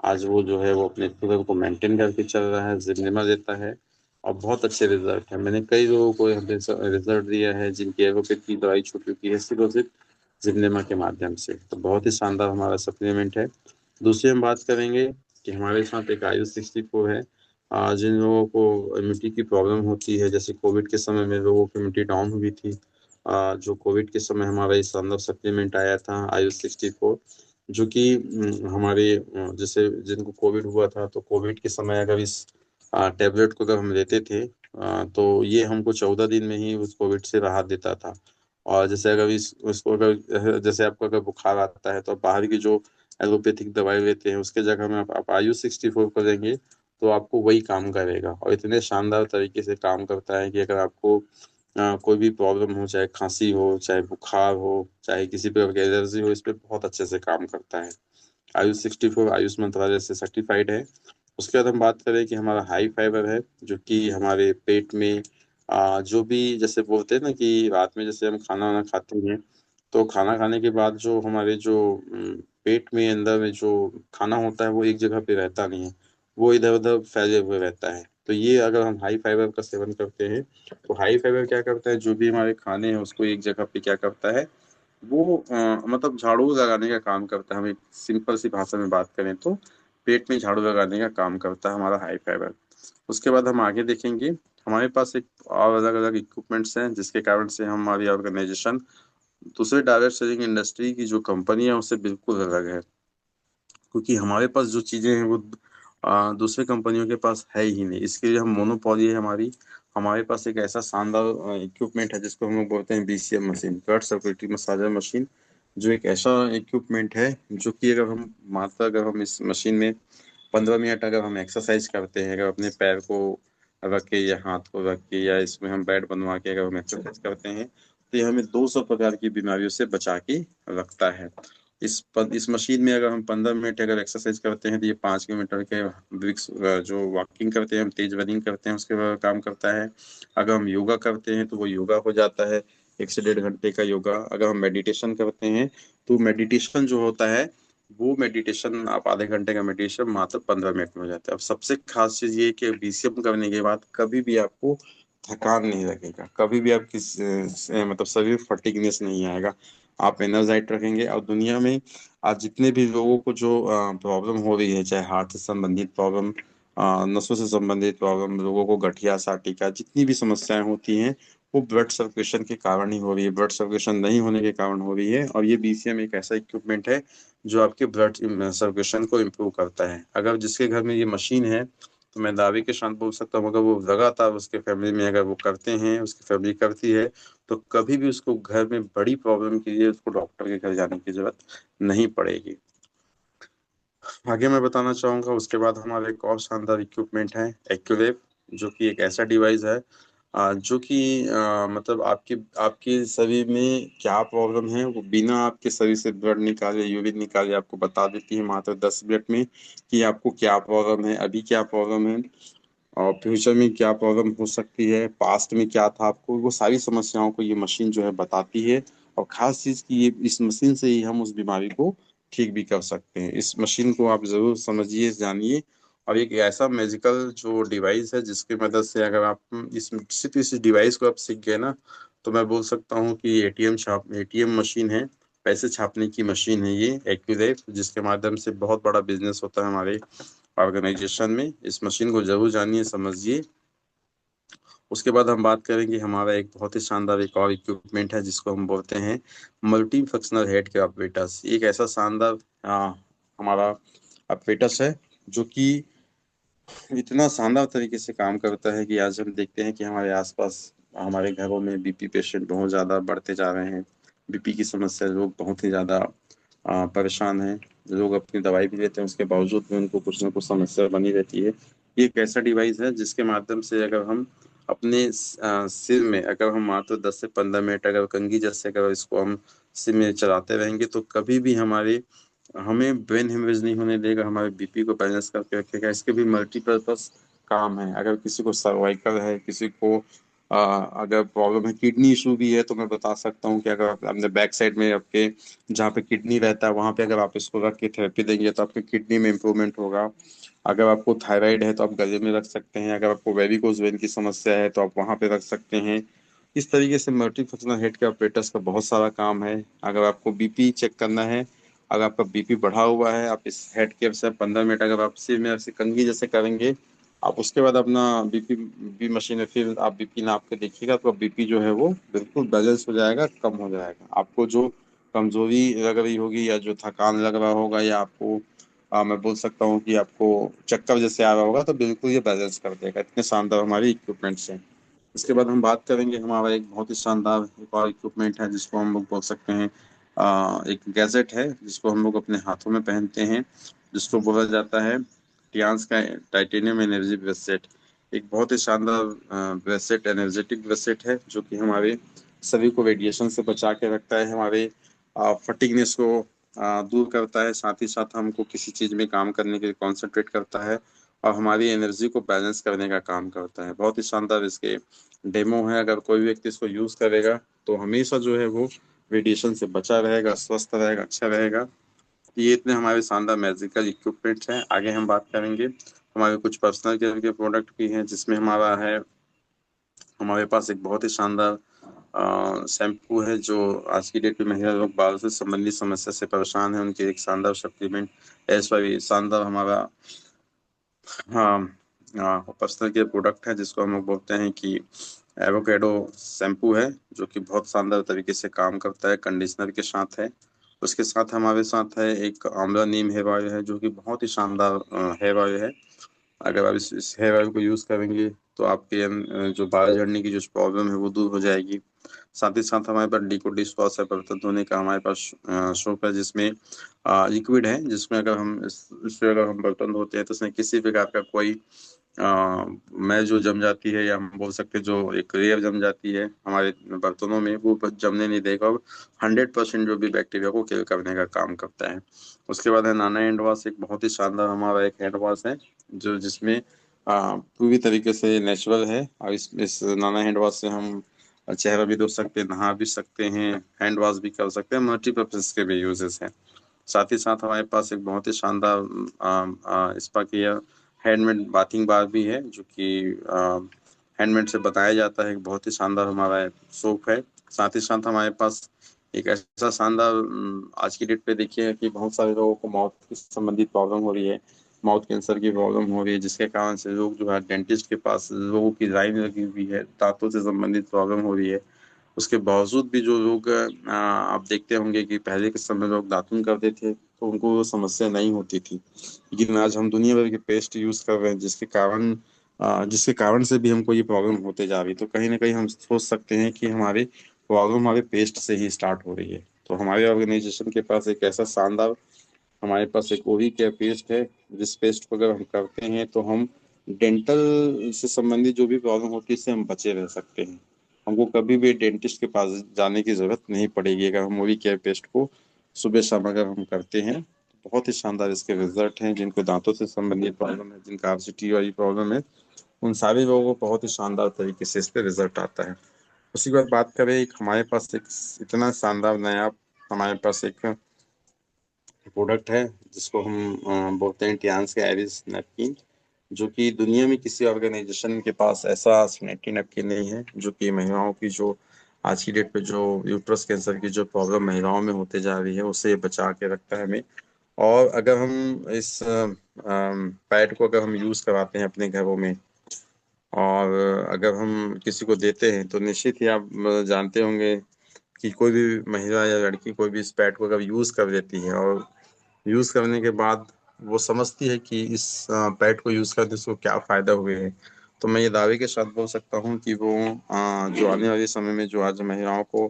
आज वो जो है वो अपने शुगर को मेंटेन करके चल रहा है, जिम्मेदार देता है। और बहुत अच्छे रिजल्ट है। मैंने कई लोगों को रिजल्ट दिया है जिनकी एलोपैथी की दवाई छूट चुकी है सिर्फ और सिर्फ जिम्नेमा के माध्यम से। तो बहुत ही शानदार हमारा सप्लीमेंट है। दूसरी हम बात करेंगे कि हमारे साथ एक आयु 64 है। जिन लोगों को इम्यूनिटी की प्रॉब्लम होती है, जैसे कोविड के समय में लोगों की इम्यूनिटी डाउन हुई थी, जो कोविड के समय हमारा इस अंदर सप्लीमेंट आया था आयु 64, जो कि हमारे जैसे जिनको कोविड हुआ था तो कोविड के समय अगर इस टेबलेट को अगर हम लेते थे तो ये हमको 14 दिन में ही उस कोविड से राहत देता था। और जैसे अगर इस उसको अगर जैसे आपको अगर बुखार आता है तो आप बाहर की जो एलोपैथिक दवाई लेते हैं उसके जगह में आप आयु 64 को लेंगे तो आपको वही काम करेगा। और इतने शानदार तरीके से काम करता है कि अगर आपको कोई भी प्रॉब्लम हो, चाहे खांसी हो, चाहे बुखार हो, चाहे किसी प्रकार की एलर्जी हो, इस पे बहुत अच्छे से काम करता है। आयुष 64 आयुष मंत्रालय से सर्टिफाइड है। उसके बाद हम बात करें कि हमारा हाई फाइबर है, जो कि हमारे पेट में जो भी जैसे बोलते हैं ना कि रात में जैसे हम खाना वाना खाते हैं तो खाना खाने के बाद जो हमारे जो पेट में अंदर में जो खाना होता है वो एक जगह पे रहता नहीं है, वो इधर उधर फैले हुए रहता है। तो ये अगर हम हाई फाइबर का सेवन करते हैं तो हाई फाइबर क्या करता है, जो भी हमारे खाने हैं उसको एक जगह पे क्या करता है, वो मतलब झाड़ू लगाने का काम करता है। हम एक सिंपल सी भाषा में बात करें तो पेट में झाड़ू लगाने का काम करता है हमारा हाई फाइबर। उसके बाद हम आगे देखेंगे, हमारे पास एक और अलग अलग इक्विपमेंट्स हैं जिसके कारण से हमारी ऑर्गेनाइजेशन दूसरे डायरेक्ट सेलिंग इंडस्ट्री की जो कंपनी है उससे बिल्कुल अलग है। क्योंकि हमारे पास जो चीजें हैं वो दूसरे कंपनियों के पास है ही नहीं। इसके लिए हम मोनोपोली है हमारी। हमारे पास एक ऐसा शानदार इक्विपमेंट है जिसको हम लोग बोलते हैं BCM machine, blood circulatory massager machine, जो एक ऐसा इक्विपमेंट है जो कि अगर हम मात्र अगर हम इस मशीन में 15 मिनट अगर हम एक्सरसाइज करते हैं, अगर अपने पैर को रख के या हाथ को रख के या इसमें हम बेड बनवा के अगर हम एक्सरसाइज करते हैं तो ये हमें 200 प्रकार की बीमारियों से बचा के रखता है। इस मशीन में अगर हम 15 मिनट अगर एक्सरसाइज करते हैं तो ये 5 किलोमीटर के ब्रिक्स जो वॉकिंग करते हैं, हम तेज रनिंग करते हैं उसके बाद काम करता है। अगर हम योगा करते हैं तो वो योगा हो जाता है 1 से 1.5 घंटे का योगा। अगर हम मेडिटेशन करते हैं तो मेडिटेशन जो होता है वो मेडिटेशन आप आधे घंटे का मेडिटेशन मात्र 15 मिनट में हो जाता है। अब सबसे खास चीज ये कि बीसीएम करने के बाद कभी भी आपको थकान नहीं लगेगा, कभी भी आप मतलब शरीर फटीगनेस नहीं आएगा, आप एनर्जाइट रखेंगे। और दुनिया में आज जितने भी लोगों को जो प्रॉब्लम हो रही है, चाहे हार्ट से संबंधित प्रॉब्लम, नसों से संबंधित प्रॉब्लम, लोगों को गठिया साटिका जितनी भी समस्याएं होती हैं वो ब्लड सर्कुलेशन के कारण ही हो रही है, ब्लड सर्कुलेशन नहीं होने के कारण हो रही है। और ये बीसीएम एक ऐसा इक्विपमेंट है जो आपके ब्लड सर्कुलेशन को इम्प्रूव करता है। अगर जिसके घर में ये मशीन है तो मैं दावे के साथ बोल सकता हूँ, अगर वो लगातार उसके फैमिली में अगर वो करते हैं, उसकी फैमिली करती है, तो कभी भी उसको घर में बड़ी प्रॉब्लम के लिए उसको डॉक्टर के घर जाने की जरूरत नहीं पड़ेगी। आगे मैं बताना चाहूंगा, उसके बाद हमारा एक और शानदार इक्विपमेंट है एक्यूरेव, जो कि एक ऐसा डिवाइस है जो कि मतलब आपके आपके शरीर में क्या प्रॉब्लम है वो बिना आपके शरीर से ब्लड निकाले, यूरिन निकाले आपको बता देती है मात्र 10 मिनट में कि आपको क्या प्रॉब्लम है, अभी क्या प्रॉब्लम है और फ्यूचर में क्या प्रॉब्लम हो सकती है, पास्ट में क्या था आपको, वो सारी समस्याओं को ये मशीन जो है बताती है। और खास चीज की ये इस मशीन से ही हम उस बीमारी को ठीक भी कर सकते हैं। इस मशीन को आप जरूर समझिए, जानिए। और एक ऐसा मैजिकल जो डिवाइस है जिसकी मदद से अगर आप इस सिर्फ इस डिवाइस को आप सीख गए ना तो मैं बोल सकता हूँ कि एटीएम मशीन है, पैसे छापने की मशीन है ये एक्यूरेट, जिसके माध्यम से बहुत बड़ा बिजनेस होता है हमारे ऑर्गेनाइजेशन में। इस मशीन को जरूर जानिए, समझिए। उसके बाद हम बात करेंगे हमारा एक बहुत ही शानदार एक और इक्विपमेंट है जिसको हम बोलते हैं मल्टी फंक्शनल हेड के ऑपरेटर्स। एक ऐसा शानदार हमारा ऑपरेटर्स है जो कि इतना शानदार तरीके से काम करता है कि आज हम देखते हैं कि हमारे आसपास हमारे घरों में बीपी पेशेंट बहुत ज़्यादा बढ़ते जा रहे हैं। बीपी की समस्या लोग बहुत ही ज़्यादा परेशान हैं। लोग अपनी दवाई भी लेते हैं, उसके बावजूद भी उनको कुछ ना कुछ समस्या बनी रहती है। ये एक ऐसा डिवाइस है जिसके माध्यम से अगर हम अपने सिर में अगर हम मात्र 10 से 15 मिनट अगर कंघी जैसे अगर इसको हम सिर में चलाते रहेंगे तो कभी भी हमारे हमें ब्रेन हेमरेज नहीं होने देगा, हमारे बीपी को बैलेंस करके रखेगा। इसके भी मल्टीपर्पज काम है। अगर किसी को सर्वाइकल है, किसी को अगर प्रॉब्लम है, किडनी इशू भी है, तो मैं बता सकता हूँ कि अगर आप अपने बैक साइड में आपके जहाँ पे किडनी रहता है वहां पे अगर आप इसको रख के थेरेपी देंगे तो आपकी किडनी में इंप्रूवमेंट होगा। अगर आपको थायराइड है तो आप गले में रख सकते हैं। अगर आपको वेरिकोज वेन की समस्या है तो आप वहां पे रख सकते हैं। इस तरीके से मल्टी फंक्शनल हेड के ऑपरेटर्स का बहुत सारा काम है। अगर आपको बीपी चेक करना है, अगर आपका बीपी बढ़ा हुआ है, आप इस हेड केयर से 15 मिनट अगर आप सिर में ऐसे कंघी जैसे करेंगे, आप उसके बाद अपना बीपी बी मशीन में फिर आप बीपी नाप के देखिएगा तो बीपी जो है वो बिल्कुल बैलेंस हो जाएगा, कम हो जाएगा। आपको जो कमजोरी लग रही होगी या जो थकान लग रहा होगा या आपको मैं बोल सकता हूँ कि आपको चक्कर जैसे आ रहा होगा तो बिल्कुल ये बैलेंस कर देगा। इतने शानदार हमारे इक्विपमेंट्स हैं। इसके बाद हम बात करेंगे हमारा एक बहुत ही शानदार एक और इक्विपमेंट है जिसको हम लोग बोल सकते हैं एक गैजेट है जिसको हम लोग अपने हाथों में पहनते हैं, जिसको बोला जाता है टियान्स का टाइटेनियम एनर्जी ब्रेसलेट। एक बहुत ही शानदार ब्रेसलेट, एनर्जेटिक ब्रेसलेट है जो कि हमारे सभी को रेडिएशन से बचा के रखता है, हमारे फटीगनेस को दूर करता है, साथ ही साथ हमको किसी चीज में काम करने के लिए कॉन्सेंट्रेट करता है और हमारी एनर्जी को बैलेंस करने का काम करता है। बहुत ही शानदार इसके डेमो है। अगर कोई भी व्यक्ति इसको यूज करेगा तो हमेशा जो है वो रेडिएशन से बचा रहेगा, स्वस्थ रहेगा, अच्छा रहेगा। ये इतने हमारे शानदार मैजिकल इक्विपमेंट्स हैं। आगे हम बात करेंगे हमारे कुछ पर्सनल केयर के प्रोडक्ट भी हैं जिसमें हमारा है हमारे पास एक बहुत ही शानदार शैम्पू है जो आज की डेट में महिला लोग बाल से संबंधित समस्या से परेशान है उनके एक शानदार सप्लीमेंट ऐसा भी शानदार हमारा हाँ पर्सनल केयर प्रोडक्ट है जिसको हम लोग बोलते हैं कि एवोकेडो शैम्पू है जो कि बहुत शानदार तरीके से काम करता है, कंडीशनर के साथ है। उसके साथ हमारे साथ है एक आंवला नीम हेयर ऑयल है जो कि बहुत ही शानदार हेयर ऑयल है। अगर आप इस हेयर ऑयल को यूज करेंगे तो आपके जो बाल झड़ने की जो प्रॉब्लम है वो दूर हो जाएगी। साथ ही साथ हमारे पास लिक्विड डिश वॉश है, बर्तन धोने का हमारे पास सोप है जिसमें लिक्विड है, जिसमें अगर हम इससे अगर हम बर्तन धोते हैं तो उसमें किसी प्रकार का कोई मैल जो जम जाती है या हम बोल सकते हैं जो एक रेत जम जाती है हमारे बर्तनों में वो जमने नहीं देगा और 100% जो भी बैक्टीरिया को किल करने का काम करता है। उसके बाद है नाना हैंड वॉश। एक बहुत ही शानदार हमारा एक हैंड वॉश है जो जिसमें पूरी तरीके से नेचुरल है और इस नाना हैंड वॉश से हम चेहरा भी धो सकते हैं, नहा भी सकते हैं, हैंड वॉश भी कर सकते हैं, मल्टीपर्पज के भी यूजेस हैं। साथ ही साथ हमारे पास एक बहुत ही शानदार spa care handmade bathing bar भी है जो कि हैंडमेड से बताया जाता है। एक बहुत ही शानदार हमारा सोप है। साथ ही साथ हमारे पास एक ऐसा शानदार आज की डेट पे देखिए कि बहुत सारे लोगों को माउथ की संबंधित प्रॉब्लम हो रही है, माउथ कैंसर की प्रॉब्लम हो रही है, जिसके कारण से लोग जो है डेंटिस्ट के पास, लोगों की लाइन लगी हुई है, दांतों से संबंधित प्रॉब्लम हो रही है। उसके बावजूद भी जो लोग आप देखते होंगे कि पहले के समय लोग दातुन करते थे तो उनको वो समस्या नहीं होती थी, लेकिन आज हम दुनिया भर के पेस्ट यूज कर रहे हैं जिसके कारण से भी हमको ये प्रॉब्लम होते जा रही है। तो कहीं ना कहीं हम सोच सकते हैं कि हमारे प्रॉब्लम हमारे पेस्ट से ही स्टार्ट हो रही है। तो हमारे ऑर्गेनाइजेशन के पास एक ऐसा शानदार हमारे पास एक ओवी केयर पेस्ट है जिस पेस्ट को अगर हम करते हैं तो हम डेंटल से संबंधित जो भी प्रॉब्लम होती है इससे हम बचे रह सकते हैं। हमको कभी भी डेंटिस्ट के पास जाने की जरूरत नहीं पड़ेगी अगर हम ओवी केयर पेस्ट को सुबह शाम अगर हम करते हैं। तो बहुत ही शानदार इसके रिजल्ट हैं। जिनको दांतों से संबंधित प्रॉब्लम है, जिनका आरसीटी वाली प्रॉब्लम है, उन सारे लोगों को बहुत ही शानदार तरीके से इस पे रिजल्ट आता है। उसी के बाद बात करें एक हमारे पास एक इतना शानदार नया हमारे पास एक प्रोडक्ट है जिसको हम बोलते हैं टियान्स के आयरिस नैपकिन, जो कि दुनिया में किसी ऑर्गेनाइजेशन के पास ऐसा सैनिटरी नैपकिन नहीं है जो कि महिलाओं की जो आज की डेट पे जो यूट्रस कैंसर की जो प्रॉब्लम महिलाओं में होते जा रही है उससे बचा के रखता है हमें। और अगर हम इस पैड को अगर हम यूज करवाते हैं अपने घरों में, और अगर हम किसी को देते हैं, तो निश्चित ही आप जानते होंगे कि कोई भी महिला या लड़की कोई भी इस पैड को अगर यूज कर लेती है, और यूज करने के बाद वो समझती है कि इस पैड को यूज करने से उसको क्या फायदा हुए हैं, तो मैं ये दावे के साथ बोल सकता हूँ कि वो जो आने वाले समय में जो आज महिलाओं को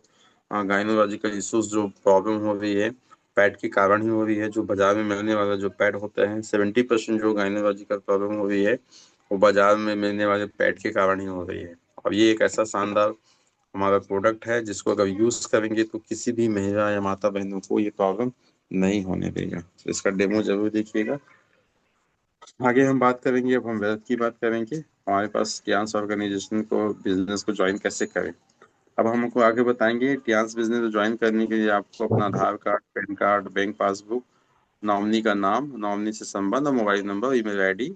गायनोलॉजिकल इश्यूज जो प्रॉब्लम हो रही है, पैड के कारण ही हो रही है। जो बाजार में मिलने वाला जो पैड होता है, 70% जो गायनोलॉजिकल प्रॉब्लम हो रही है वो बाजार में मिलने वाले पैड के कारण ही हो रही है। और ये एक ऐसा शानदार हमारा प्रोडक्ट है जिसको अगर यूज करेंगे तो किसी भी महिला या माता बहनों को ये प्रॉब्लम नहीं होने देगा। तो इसका डेमो जरूर देखिएगा। आगे हम बात करेंगे, अब हम वेल्थ की बात करेंगे, हमारे पास टियांस ऑर्गेनाइजेशन को बिजनेस को ज्वाइन कैसे करें। अब हम आपको आगे बताएंगे टियांस बिजनेस को ज्वाइन करने के लिए आपको अपना Aadhaar card, pan card, bank passbook, nominee का नाम, नॉमिनी से संबंध और मोबाइल नंबर, ईमेल आईडी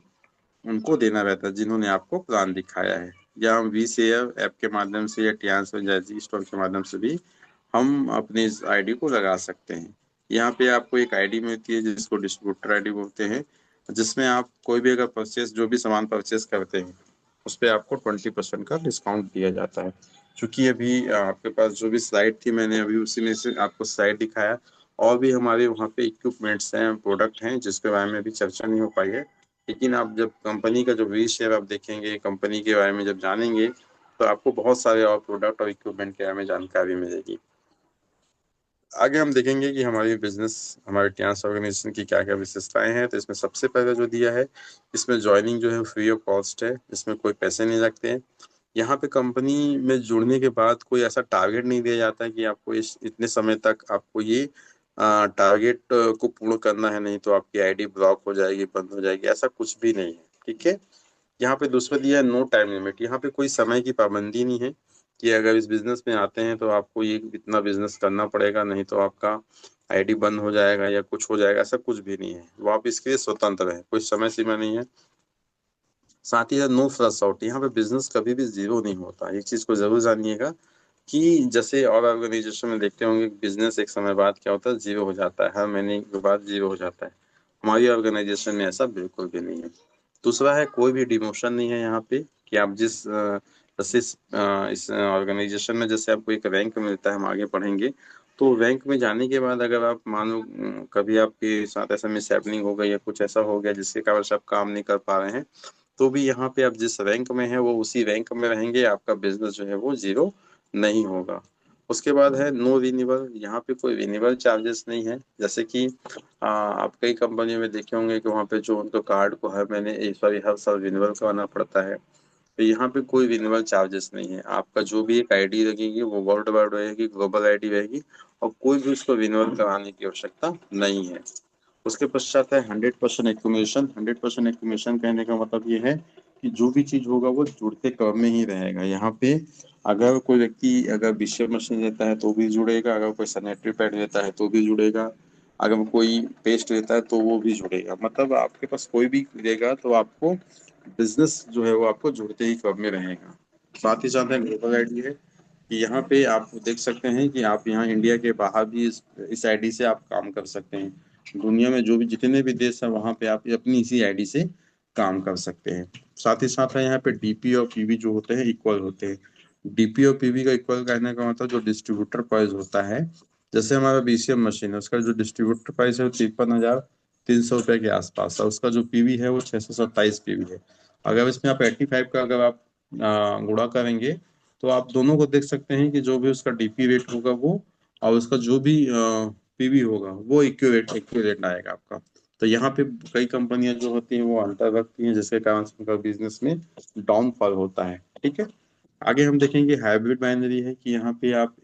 उनको देना रहता है जिन्होंने आपको प्लान दिखाया है। या हम वी शेयर ऐप के माध्यम से या टियांस फ्रेंचाइजी स्टोर के माध्यम से भी हम अपनी इस आईडी को लगा सकते हैं। यहाँ पे आपको एक आईडी मिलती है जिसको डिस्ट्रीब्यूटर आईडी बोलते हैं, जिसमें आप कोई भी अगर परचेस जो भी सामान परचेस करते हैं उस पे आपको 20% का डिस्काउंट दिया जाता है। क्योंकि अभी आपके पास जो भी स्लाइड थी, मैंने अभी उसी में से आपको स्लाइड दिखाया। और भी हमारे वहाँ पे इक्विपमेंट्स हैं, प्रोडक्ट हैं जिसके बारे में अभी चर्चा नहीं हो पाई है। लेकिन आप जब कंपनी का जो वी शेयर आप देखेंगे, कंपनी के बारे में जब जानेंगे, तो आपको बहुत सारे और प्रोडक्ट और इक्विपमेंट के बारे में जानकारी मिलेगी। आगे हम देखेंगे कि हमारी बिजनेस, हमारे टियांस ऑर्गेनाइजेशन की क्या क्या विशेषताएं हैं। तो इसमें सबसे पहले जो दिया है, इसमें ज्वाइनिंग जो है फ्री ऑफ कॉस्ट है, इसमें कोई पैसे नहीं लगते हैं। यहाँ पे कंपनी में जुड़ने के बाद कोई ऐसा टारगेट नहीं दिया जाता है कि आपको इस इतने समय तक आपको ये टारगेट को पूर्ण करना है, नहीं तो आपकी आईडी ब्लॉक हो जाएगी, बंद हो जाएगी, ऐसा कुछ भी नहीं है। ठीक है। यहाँ पे दूसरा दिया है नो टाइम लिमिट। यहाँ पे कोई समय की पाबंदी नहीं है कि अगर इस बिजनेस में आते हैं तो आपको ये इतना बिजनेस करना पड़ेगा, नहीं तो आपका आईडी बंद हो जाएगा या कुछ हो जाएगा, ऐसा कुछ भी नहीं है। वो आप इसके लिए स्वतंत्र है, कोई समय सीमा नहीं है। साथ ही साथ नो फ्लश आउट, यहाँ पे बिजनेस कभी भी जीरो नहीं होता। एक चीज को जरूर जानिएगा कि जैसे और ऑर्गेनाइजेशन में देखते होंगे बिजनेस एक समय बाद क्या होता है, जीरो हो जाता है, हर महीने के बाद जीरो हो जाता है। हमारी ऑर्गेनाइजेशन में ऐसा बिल्कुल भी नहीं है। दूसरा है कोई भी डिमोशन नहीं है यहाँ पे, कि आप जैसे इस ऑर्गेनाइजेशन में जैसे आपको एक रैंक मिलता है, हम आगे पढ़ेंगे, तो रैंक में जाने के बाद अगर आप मान लो कभी आपके साथ ऐसा मिस हैपनिंग हो गई या कुछ ऐसा हो गया जिसके कारण से आप काम नहीं कर पा रहे हैं, तो भी यहाँ पे आप जिस रैंक में है वो उसी रैंक में रहेंगे, आपका बिजनेस जो है वो जीरो नहीं होगा। उसके बाद है नो रिन्यूअल, यहाँ पे कोई रिन्यूअल चार्जेस नहीं है। जैसे कि आप कई कंपनियों में देखे होंगे कि वहाँ पे जो उनको कार्ड को हर महीने सॉरी हर साल रिन्यूअल करवाना पड़ता है, तो यहाँ पे कोई रिन्यूअल चार्जेस नहीं है। आपका जो भी एक आईडी लगेगी वो वर्ल्ड वाइड रहेगी, ग्लोबल आईडी रहेगी, और कोई भी उसको रिन्यूअल कराने की आवश्यकता नहीं है। उसके पश्चात है 100% एक्यूमुलेशन। 100% एक्यूमुलेशन कहने का मतलब ये है कि जो भी चीज होगा वो जुड़ते क्रम में ही रहेगा। यहाँ पे अगर कोई व्यक्ति अगर विशेष मशीन लेता है तो भी जुड़ेगा, अगर कोई सैनिटरी पैड लेता है तो भी जुड़ेगा, अगर कोई पेस्ट लेता है तो वो भी जुड़ेगा। मतलब आपके पास कोई भी लेगा तो आपको बिजनेस जो है वो आपको जुड़ते ही क्रम में रहेगा। साथ ही साथ है ग्लोबल आईडी है कि यहाँ पे आप देख सकते हैं कि आप यहाँ इंडिया के बाहर भी इस आईडी से आप काम कर सकते हैं। दुनिया में जो भी जितने भी देश है वहाँ पे आप अपनी इसी आईडी से काम कर सकते हैं। साथ ही साथ है यहाँ पे डीपी और पीवी जो होते हैं इक्वल होते हैं। डीपी और पीवी का इक्वल कहने का मतलब जो डिस्ट्रीब्यूटर प्राइस होता है, जैसे हमारा बीसीएम मशीन है उसका जो डिस्ट्रीब्यूटर प्राइस है वो 53,300 रुपये के आसपास है, उसका जो पीवी है वो 627 पीवी है। अगर इसमें आप 85 का अगर आप गुणा करेंगे तो आप दोनों को देख सकते हैं कि जो भी उसका डीपी रेट होगा वो, और उसका जो भी पीवी होगा वो इक्विवेलेंट इक्विवेलेंट आएगा आपका। तो यहाँ पे कई कंपनियां जो होती हैं वो अंतर रखती हैं, जिसके कारण से उनका बिजनेस में डाउनफॉल होता है। ठीक है। आगे हम देखेंगे हाइब्रिड बाइनरी है कि यहाँ पे आप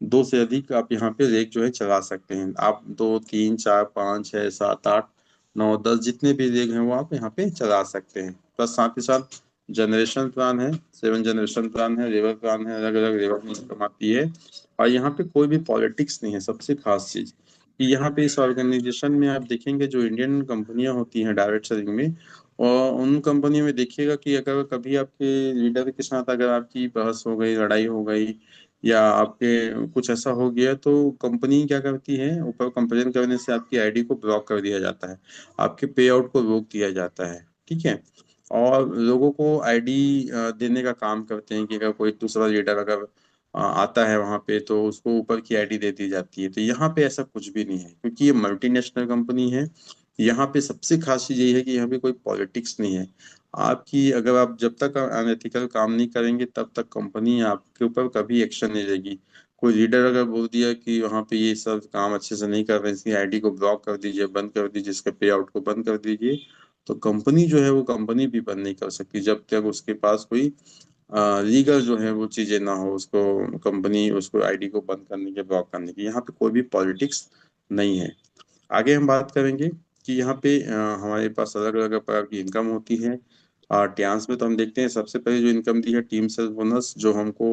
दो से अधिक आप यहाँ पे रेक जो है चला सकते हैं। आप 2 3 4 5 6 7 8 9 10 जितने भी रेक हैं वो आप यहाँ पे चला सकते हैं। प्लस साथ ही साथ जनरेशन प्लान है, 7 जनरेशन प्लान है, लेबर प्लान है, अलग अलग लेबर में इनकम आती है। और यहाँ पे कोई भी पॉलिटिक्स नहीं है। सबसे खास चीज कि यहाँ पे इस ऑर्गेनाइजेशन में आप देखेंगे जो इंडियन कंपनियां होती हैं डायरेक्ट सेलिंग में, और उन कंपनियों में देखिएगा कि अगर कभी आपके लीडर के साथ अगर आपकी बहस हो गई, लड़ाई हो गई, या आपके कुछ ऐसा हो गया तो कंपनी क्या करती है, ऊपर कंप्लेन करने से आपकी आईडी को ब्लॉक कर दिया जाता है, आपके पे आउट को रोक दिया जाता है। ठीक है। और लोगों को आईडी देने का काम करते हैं कि अगर कोई दूसरा लीडर अगर आता है वहां पे तो उसको ऊपर की आईडी दे दी जाती है। तो यहाँ पे ऐसा कुछ भी नहीं है, क्योंकि ये मल्टीनेशनल कंपनी है। यहाँ पे सबसे खास चीज यही है कि यहाँ पे कोई पॉलिटिक्स नहीं है। आपकी अगर आप जब तक अनएथिकल काम नहीं करेंगे तब तक कंपनी आपके ऊपर कभी एक्शन नहीं लेगी। कोई लीडर अगर बोल दिया कि वहाँ पे ये सब काम अच्छे से नहीं कर रहे हैं, इसकी आईडी को ब्लॉक कर दीजिए, बंद कर दीजिए, इसके पे आउट को बंद कर दीजिए, तो कंपनी जो है वो कंपनी भी बंद नहीं कर सकती जब तक उसके पास कोई लीगल जो है वो चीजें ना हो, उसको कंपनी उसको आईडी को बंद करने के, ब्लॉक करने की। यहाँ पे कोई भी पॉलिटिक्स नहीं है। आगे हम बात करेंगे कि यहाँ पे हमारे पास अलग अलग प्रकार की इनकम होती है। ट्यांस में तो हम देखते हैं सबसे पहले जो इनकम दी है टीम सेल्स बोनस, जो हमको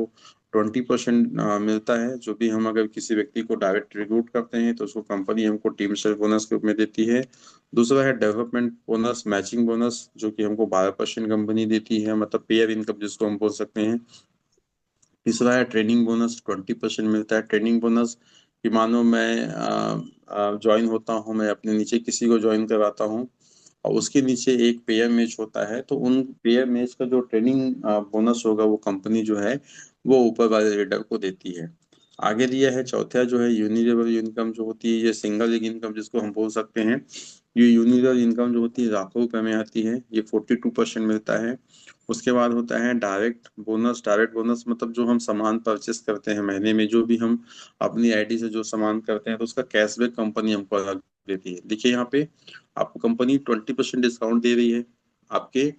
20% मिलता है। जो भी हम अगर किसी व्यक्ति को डायरेक्ट रिक्रूट करते हैं तो उसको कंपनी हमको टीम सेल्स बोनस के रूप में देती है। दूसरा है डेवलपमेंट बोनस, मैचिंग बोनस, जो कि हमको 12% कंपनी देती है, मतलब पेयर इनकम जिसको हम बोल सकते हैं। तीसरा है ट्रेनिंग बोनस, 20% मिलता है ट्रेनिंग बोनस। कि मानो मैं ज्वाइन होता हूँ, मैं अपने नीचे किसी को ज्वाइन करवाता हूँ और उसके नीचे एक पेयर मैच होता है, तो उन पेयर मैच का जो ट्रेनिंग बोनस होगा वो कंपनी जो है वो ऊपर वाले लीडर को देती है। आगे दिया है चौथा जो है यूनिलेवल इनकम जो होती है, ये सिंगल इनकम जिसको हम बोल सकते हैं। ये यूनिलेवल इनकम जो होती है लाखों रुपए में आती है, ये 42% मिलता है। उसके बाद होता है डायरेक्ट बोनस। डायरेक्ट बोनस मतलब जो हम सामान परचेस करते हैं महीने में, जो भी हम अपनी आईडी से जो सामान करते हैं तो उसका कैशबैक कंपनी हमको अलग देती है। देखिए यहाँ पे आपको कंपनी 20% डिस्काउंट दे रही है आपके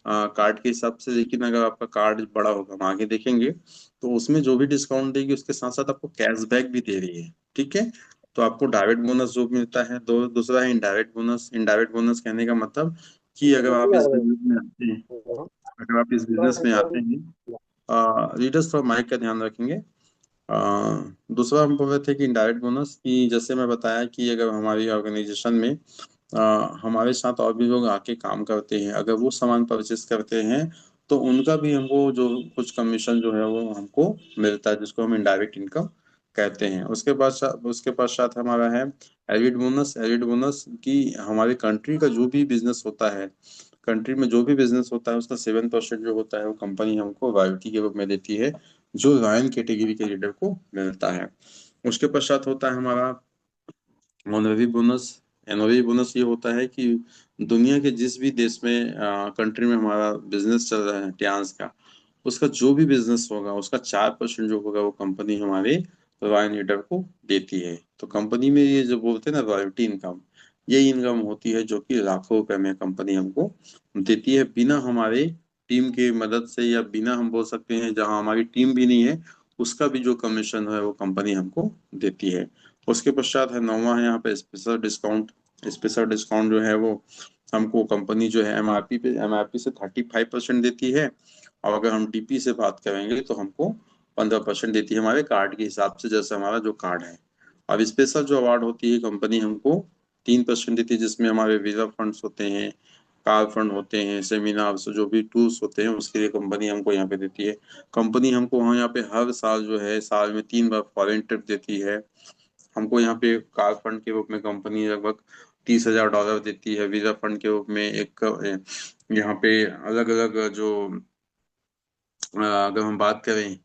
कार्ड के हिसाब से, लेकिन अगर आपका कार्ड बड़ा होगा, हम आगे देखेंगे, तो उसमें जो भी डिस्काउंट देगी उसके साथ साथ आपको कैशबैक भी दे रही है। ठीक है। तो आपको डायरेक्ट बोनस जो मिलता है, दूसरा है इनडायरेक्ट बोनस। इनडायरेक्ट बोनस कहने का मतलब कि अगर आप इस बिजनेस में आते हैं, अगर आप इस बिजनेस में आते हैं, रीडर्स थोड़ा माइक का ध्यान रखेंगे। दूसरा हम बोल रहे थे कि इनडायरेक्ट बोनस, कि जैसे मैं बताया कि अगर हमारी ऑर्गेनाइजेशन में हमारे साथ और भी लोग आके काम करते हैं, अगर वो सामान परचेस करते हैं तो उनका भी हमको जो कुछ कमीशन जो है वो हमको मिलता है, जिसको हम इनडायरेक्ट इनकम कहते हैं। उसके पश्चात हमारा है एलिड बोनस। एलिड बोनस की हमारे कंट्री का जो भी बिजनेस होता है, कंट्री में जो भी बिजनेस होता है उसका 7% जो होता है वो कंपनी हमको रॉयल्टी के रूप में देती है, जो रॉयल कैटेगरी के लीडर को मिलता है। उसके पश्चात होता है हमारा ऑनररी बोनस। ऑनररी बोनस ये होता है कि दुनिया के जिस भी देश में, कंट्री में हमारा बिजनेस चल रहा है ट्यान्स का, उसका जो भी बिजनेस होगा उसका 4% जो होगा वो कंपनी हमारे रॉयल लीडर को देती है। तो कंपनी में ये जो बोलते हैं ना रॉयल्टी इनकम, ये इनकम होती है जो कि लाखों रुपए में कंपनी हमको देती है, बिना हमारे टीम की मदद से, या बिना हम बोल सकते हैं जहां हमारी टीम भी नहीं है उसका भी जो कमीशन है वो कंपनी हमको देती है। उसके पश्चात है नौवा है यहाँ पे स्पेशल डिस्काउंट। स्पेशल डिस्काउंट जो है वो हमको कंपनी जो है एमआरपी से 35% देती है। और अगर हम डीपी से बात करेंगे तो हमको 15% देती है, हमारे कार्ड के हिसाब से, जैसे हमारा जो कार्ड है। अब स्पेशल जो अवार्ड होती है कंपनी हमको 3% देती है, जिसमें हमारे वीजा फंड्स होते हैं, कार फंड होते हैं, सेमिनार जो भी टूर्स होते हैं उसके लिए कंपनी हमको यहाँ पे देती है। कंपनी हमको वहाँ यहाँ पे हर साल जो है साल में 3 बार फॉरेन ट्रिप देती है। हमको यहाँ पे कार फंड के रूप में कंपनी लगभग $30,000 देती है। वीजा फंड के रूप में एक यहाँ पे अलग अलग जो अगर हम बात करें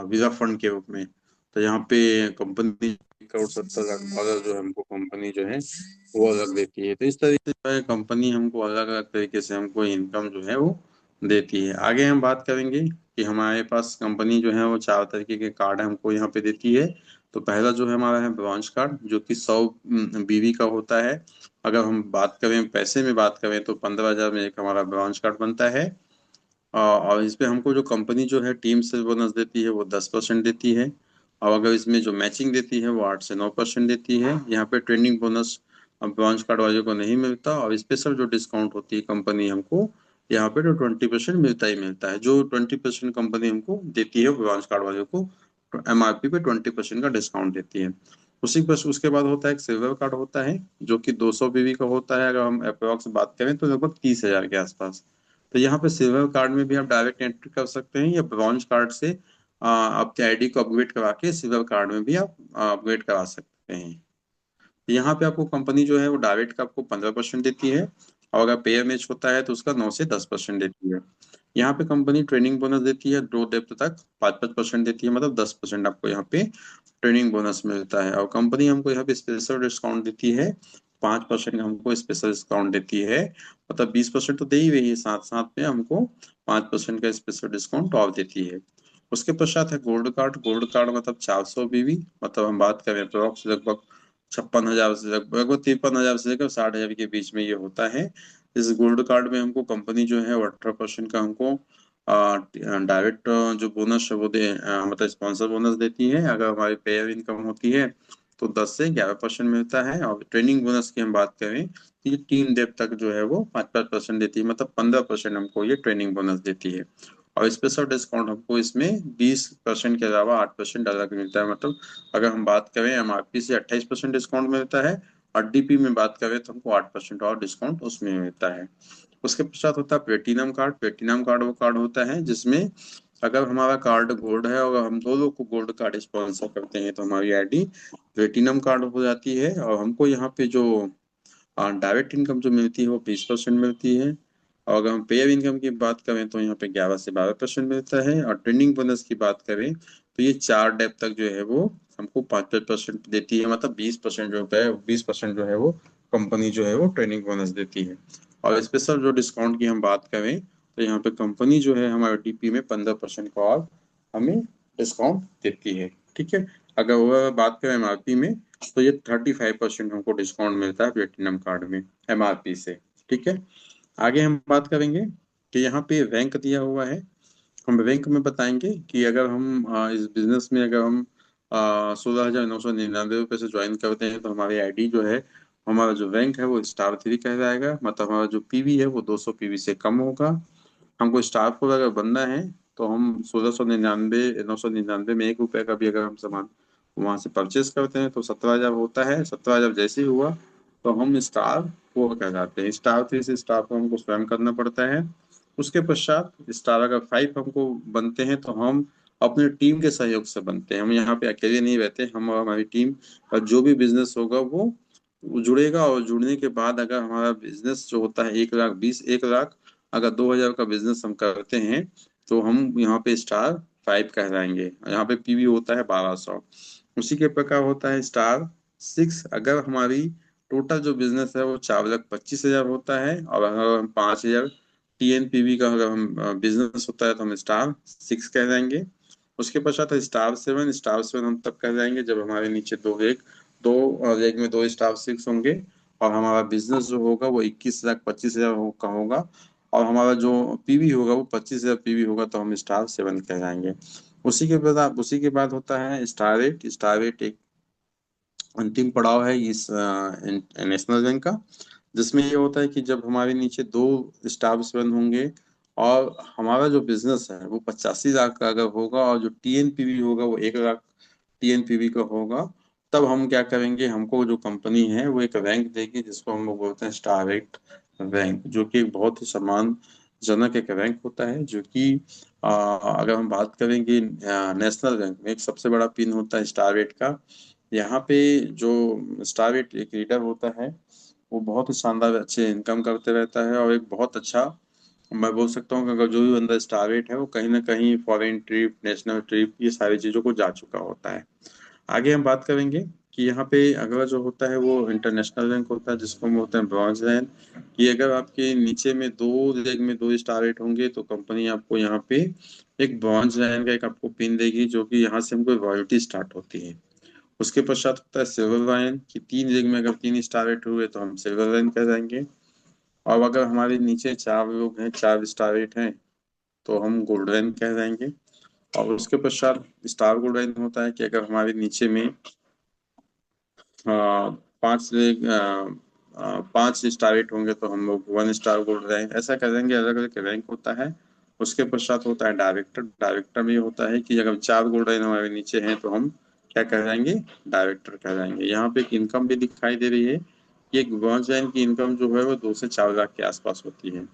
वीजा फंड के रूप में, तो यहाँ पे कंपनी 1,70,00,000 जो है हमको कंपनी जो है वो अलग देती है। तो इस तरीके से जो है कंपनी हमको अलग अलग तरीके से हमको इनकम जो है वो देती है। आगे हम बात करेंगे कि हमारे पास कंपनी जो है वो 4 तरीके के कार्ड हमको यहाँ पे देती है। तो पहला जो है हमारा है ब्रॉन्ज कार्ड, जो कि 100 BV का होता है। अगर हम बात करें पैसे में बात करें तो 15,000 में एक हमारा ब्रॉन्ज कार्ड बनता है। और इस पे हमको जो कंपनी जो है टीम से बोनस देती है वो 10% देती है। और अगर इसमें जो मैचिंग देती है वो 8 से 9% देती है। यहाँ पे ट्रेनिंग बोनस ब्रॉन्ज कार्ड वाले को नहीं मिलता, और स्पेशल जो डिस्काउंट होती है कंपनी हमको यहाँ पे तो 20% मिलता ही मिलता है। जो 20% कंपनी हमको देती है ब्रॉन्ज कार्ड वाले को, एमआरपी पे 20% का डिस्काउंट देती है। उसी बस उसके बाद होता है एक सिल्वर कार्ड होता है, जो कि 200 BV का होता है। अगर हम अप्रोक्स बात करें तो लगभग 30,000 के आसपास। तो यहाँ पे सिल्वर कार्ड में भी आप डायरेक्ट एंट्री कर सकते हैं, या ब्रॉन्ज कार्ड से आपके आईडी को अपग्रेड करा के सिल्वर कार्ड में भी आप अपग्रेड करा सकते हैं। यहाँ पे आपको कंपनी जो है वो डायरेक्ट का आपको 15% देती है, और अगर पेयर मैच होता है तो उसका 9 से 10% देती है। यहाँ पे कंपनी ट्रेनिंग बोनस देती है 2 डेप्थ तक 5-5% देती है, मतलब 10% आपको यहाँ पे ट्रेनिंग बोनस मिलता है। और कंपनी हमको यहाँ पे स्पेशल डिस्काउंट देती है, 5% हमको स्पेशल डिस्काउंट देती है। मतलब 20% तो दे ही रही है, साथ साथ में हमको 5% का स्पेशल डिस्काउंट और देती है। उसके पश्चात है गोल्ड कार्ड। गोल्ड कार्ड मतलब 400 बीवी, मतलब हम बात करें अप्रोक्स लगभग 56,000 से लगभग 53,000 से लेकर 60,000 के बीच में ये होता है। इस गोल्ड कार्ड में हमको कंपनी जो है वो 18% का हमको डायरेक्ट जो बोनस है वो मतलब स्पॉन्सर बोनस देती है। अगर हमारी पेयर इनकम होती है तो 10 से 11% मिलता है। और ट्रेनिंग बोनस की हम बात करें तो ये 3 डेप तक जो है वो 5-5% देती है, मतलब 15% हमको ये ट्रेनिंग बोनस देती है। और स्पेशल डिस्काउंट हमको इसमें 20% के अलावा 8% अलग मिलता है। मतलब अगर हम बात करें एमआरपी से 28% डिस्काउंट मिलता है, और डीपी में बात करें तो हमको 8% और डिस्काउंट उसमें मिलता है। उसके पश्चात होता है प्लेटिनम कार्ड। प्लेटिनम कार्ड वो कार्ड होता है जिसमें अगर हमारा कार्ड गोल्ड है और हम दो लोग को गोल्ड कार्ड स्पॉन्सर करते हैं तो हमारी आईडी प्लेटिनम कार्ड हो जाती है। और हमको यहाँ पे जो डायरेक्ट इनकम जो मिलती है वो 20% मिलती है। और अगर हम पेयर इनकम की बात करें तो यहाँ पे 11 से 12% मिलता है। और ट्रेनिंग बोनस की बात करें तो ये 4 डेप तक जो है वो हमको 5-5% देती है, मतलब 20% जो है 20% जो है वो कंपनी जो है वो ट्रेनिंग बोनस देती है। और स्पेशल जो डिस्काउंट की हम बात करें तो यहाँ पे कंपनी जो है हमारे डीपी में 15% का और हमें डिस्काउंट देती है। ठीक है। अगर वो बात करें एमआरपी में तो ये 35% हमको डिस्काउंट मिलता है प्लेटिनम कार्ड में एमआरपी से। ठीक है। आगे हम बात करेंगे कि यहाँ पे रैंक दिया हुआ है। हम रैंक में बताएंगे कि अगर हम इस बिजनेस में अगर हम 16,999 रुपये से ज्वाइन करते हैं तो हमारी आईडी जो है, हमारा जो रैंक है वो स्टार 3 कहलाएगा। मतलब हमारा जो पीवी है वो 200 पीवी से कम होगा। हमको स्टार 4 अगर बनना है तो हम 1699 999 में 1 रुपए का भी अगर हम सामान वहां से परचेस करते हैं तो 17,000 होता है। 17,000 जैसे ही हुआ तो हम स्टार 4 कहलाते हैं। स्टार 3 से स्टार 4 हमको स्वयं करना पड़ता है। उसके पश्चात स्टार अगर 5 हमको बनते हैं तो हम अपने टीम के सहयोग से बनते हैं। हम यहाँ पे अकेले नहीं रहते, हम और हमारी टीम और जो भी बिजनेस होगा वो जुड़ेगा। और जुड़ने के बाद अगर हमारा बिजनेस जो होता है 1 लाख अगर 2,000 का बिजनेस हम करते हैं तो हम यहाँ पे स्टार 5 कहलाएंगे। यहाँ पे पीवी होता है 1,200। उसी के प्रकार होता है स्टार 6। अगर हमारी टोटल जो बिजनेस है वो 4,25,000 होता है, और अगर हम 5,000 टीएनपीवी का अगर हम बिजनेस होता है तो हम स्टार 6 कहलाएंगे। उसके पश्चात है स्टार 7। स्टार 7 हम तब कहलाएंगे जब हमारे नीचे दो रेग में 2 स्टार 6 होंगे, और हमारा बिजनेस जो होगा वो 21,25,000 का होगा, और हमारा जो पीवी होगा वो 25,000 पीवी होगा, तो हम स्टार 7 कहलाएंगे। उसी के बाद होता है स्टार 8। स्टार 8 एक अंतिम पड़ाव है इस नेशनल बैंक का, जिसमें ये होता है कि जब हमारे नीचे 2 स्टार 7 होंगे और हमारा जो बिजनेस है वो 85 लाख का अगर होगा, और जो टीएनपीवी होगा वो 1 लाख टीएनपीवी का होगा, तब हम क्या करेंगे, हमको जो कंपनी है वो एक रैंक देगी जिसको हम लोग बोलते हैं स्टार 8 रैंक, जो कि एक बहुत ही सम्मानजनक एक रैंक होता है। जो कि अगर हम बात करेंगे नेशनल बैंक में एक सबसे बड़ा पिन होता है स्टार 8 का। यहाँ पे जो स्टार 8 एक लीडर होता है वो बहुत ही शानदार अच्छे इनकम करते रहता है, और एक बहुत अच्छा, मैं बोल सकता हूँ कि अगर जो भी बंदा स्टार 8 है वो कहीं ना कहीं फॉरेन ट्रिप नेशनल ट्रिप ये सारी चीजों को जा चुका होता है। आगे हम बात करेंगे कि यहाँ पे अगला जो होता है वो इंटरनेशनल रैंक होता है जिसको हम बोलते हैं ब्रॉन्ज रैंक। कि अगर आपके नीचे में दो लेग में 2 स्टार 8 होंगे तो कंपनी आपको यहाँ पे एक ब्रॉन्ज रैंक का एक आपको पिन देगी, जो कि यहाँ से हमको रॉयल्टी स्टार्ट होती है। उसके पश्चात होता है सिल्वर लायन, कि 3 लेग में अगर 3 स्टार 8 हुए तो हम सिल्वर लायन कहलाएंगे। और अगर हमारे नीचे 4 लोग हैं 4 स्टार 8 हैं तो हम गोल्ड लायन कहलाएंगे। और उसके पश्चात स्टार गोल्ड लायन होता है कि अगर हमारे नीचे में 5 लेग 5 स्टार 8 होंगे तो हम लोग 1 स्टार गोल्ड रैंक ऐसा करेंगे, अलग अलग रैंक होता है। उसके पश्चात होता है डायरेक्टर। डायरेक्टर में ये होता है कि अगर 4 गोल्ड रैंक हमारे नीचे हैं तो हम क्या कहलाएंगे, डायरेक्टर कहलाएंगे। यहाँ पे एक इनकम भी दिखाई दे रही है कि एक ब्रॉन्ज रैंक की इनकम जो है वो 2 से 4 लाख के आसपास होती है।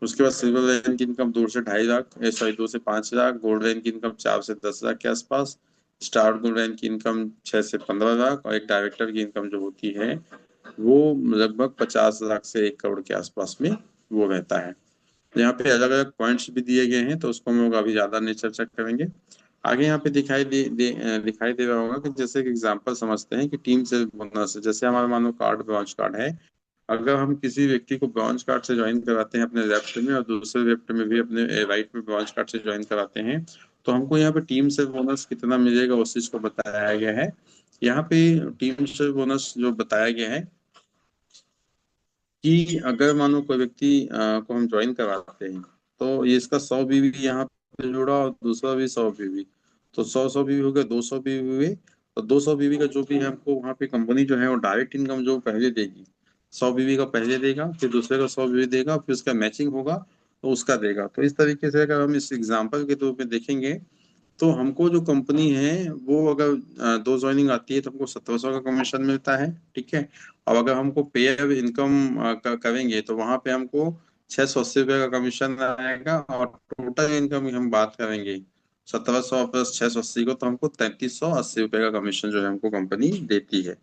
उसके बाद सिल्वर रैंक की इनकम 2 से 2.5 लाख, सॉरी 2 से 5 लाख। गोल्ड रैंक की इनकम 4 से 10 लाख के आसपास। स्टार गोल्ड रैंक की इनकम 6 से 15 लाख। और एक डायरेक्टर की इनकम जो होती है वो लगभग 50 लाख से 1 करोड़ के आसपास में वो रहता है। यहाँ पे अलग अलग पॉइंट्स भी दिए गए हैं, तो उसको हम लोग अभी ज्यादा नहीं चर्चा करेंगे। आगे यहाँ पे दिखाई दे रहा होगा कि जैसे एक एग्जांपल समझते हैं कि टीम से बोनस, जैसे हमारा मानो कार्ड ब्रॉन्ज कार्ड है। अगर हम किसी व्यक्ति को ब्रॉन्ज कार्ड से ज्वाइन कराते हैं अपने लेफ्ट में, और दूसरे लेफ्ट में भी अपने राइट में ब्रॉन्ज कार्ड से ज्वाइन कराते हैं, तो हमको यहाँ पे टीम से बोनस कितना मिलेगा उस चीज को बताया गया है। यहाँ पे टीम से बोनस जो बताया गया है कि अगर मानो कोई व्यक्ति को हम ज्वाइन करवाते हैं, तो ये इसका 100 बीवी यहाँ पे जुड़ा और दूसरा भी 100 बीवी, तो 100 100 बीवी हो गया, 200 बीवी हुए। तो 200 बीवी का जो भी है हमको वहाँ पे कंपनी जो है वो डायरेक्ट इनकम जो पहले देगी, 100 बीवी का पहले देगा, फिर दूसरे का 100 बीवी देगा, फिर उसका मैचिंग होगा तो उसका देगा। तो इस तरीके से अगर हम इस एग्जाम्पल के तौर पे देखेंगे, तो हमको जो कंपनी है वो अगर 2 ज्वाइनिंग आती है तो हमको 1700 का कमीशन मिलता है, ठीक है। और अगर हमको पेयर इनकम करेंगे तो वहां पे हमको 680 रुपये का कमीशन आएगा। और टोटल इनकम की हम बात करेंगे 1700 प्लस 680 को, तो हमको 3380 रुपये का कमीशन जो है हमको कंपनी देती है,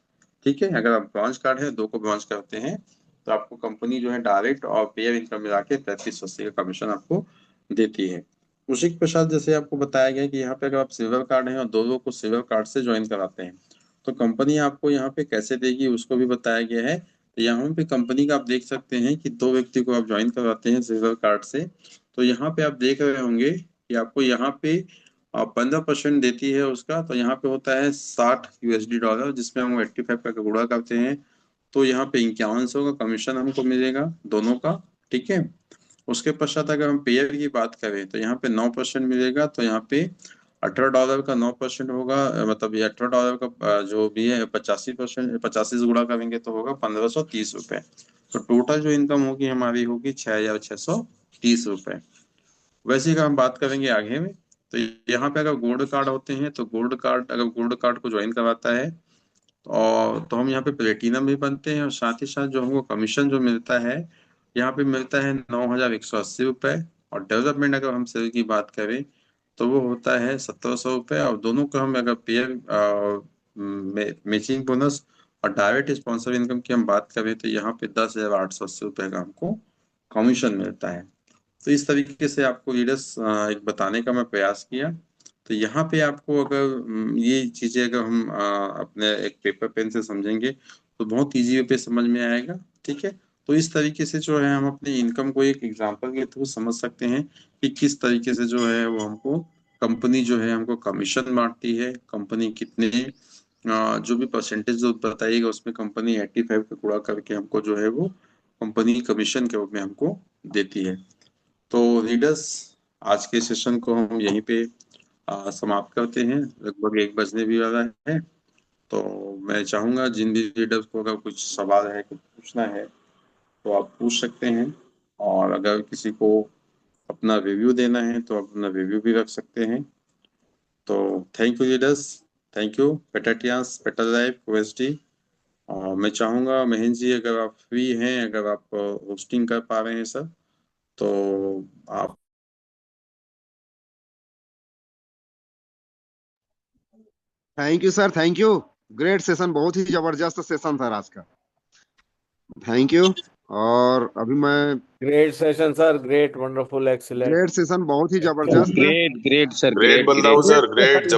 ठीक है। अगर आप ब्रांच कार्ड है, 2 को ब्रांच करते हैं, तो आपको कंपनी जो है डायरेक्ट और पेयर इनकम मिला के 3380 का कमीशन आपको देती है। उसी के पश्चात जैसे आपको बताया गया कि यहाँ पे अगर आप सिल्वर कार्ड हैं और 2 लोग को सिल्वर कार्ड से ज्वाइन कराते हैं, तो कंपनी आपको यहाँ पे कैसे देगी उसको भी बताया गया है। तो यहाँ पे कंपनी का आप देख सकते हैं कि 2 व्यक्ति को आप ज्वाइन करवाते हैं सिल्वर कार्ड से, तो यहाँ पे आप देख रहे होंगे कि आपको यहाँ पे 15% देती है उसका। तो यहाँ पे होता है $60 जिसमें हम 85 का गुणा करते हैं, तो यहाँ पे 5100 का कमीशन हमको मिलेगा दोनों का, ठीक है। उसके पश्चात अगर हम पेयर की बात करें तो यहाँ पे 9% मिलेगा, तो यहाँ पे $18 का 9% होगा, मतलब ये $18 का जो भी है 85%, 85 से गुणा करेंगे तो होगा $1530। तो टोटल जो इनकम होगी हमारी होगी $6630। वैसे ही अगर हम बात करेंगे आगे में, तो यहाँ पे अगर गोल्ड कार्ड होते हैं, तो गोल्ड कार्ड अगर गोल्ड कार्ड को ज्वाइन करवाता है और तो हम यहाँ पे प्लेटिनम भी बनते हैं। और साथ ही साथ जो हमको कमीशन जो मिलता है यहाँ पे मिलता है $9180। और डेवलपमेंट अगर हम सेल की बात करें तो वो होता है $1700। और दोनों को हम अगर पेयर मैचिंग बोनस और डायरेक्ट स्पॉन्सर इनकम की हम बात करें तो यहाँ पे $10,880 का हमको कमीशन मिलता है। तो इस तरीके से आपको लीडर्स एक बताने का मैं प्रयास किया। तो यहाँ पे आपको अगर ये चीजें अगर हम अपने एक पेपर पेन से समझेंगे तो बहुत इजी वे पे समझ में आएगा, ठीक है। तो इस तरीके से जो है हम अपनी इनकम को एक एग्जांपल के थ्रू समझ सकते हैं कि किस तरीके से जो है वो हमको कंपनी जो है हमको कमीशन बांटती है। कंपनी कितने जो भी परसेंटेज जो बताइएगा उसमें कंपनी 85 का गुणा करके हमको जो है वो कंपनी कमीशन के रूप में हमको देती है। तो लीडर्स, आज के सेशन को हम यहीं पे समाप्त करते हैं, लगभग 1 बजने भी वाला है। तो मैं चाहूंगा जिन भी लीडर्स को अगर कुछ सवाल है, कुछ पूछना है, तो आप पूछ सकते हैं। और अगर किसी को अपना रिव्यू देना है तो आप अपना रिव्यू भी रख सकते हैं। तो thank you leaders, thank you. पेटाटियास पेटर लाइफ ओएसडी। मैं चाहूंगा महेंद्र जी अगर आप फ्री हैं, अगर आप होस्टिंग कर पा रहे हैं सर, तो आप। Thank you sir, thank you. Great session, बहुत ही जबरदस्त सेशन था आज का। Thank you. और अभी मैं great session sir, great, wonderful, excellent. Great session, बहुत ही जबरदस्त। Great great sir, great great बंदा ग्रेट। हूँ सर, ग्रेट।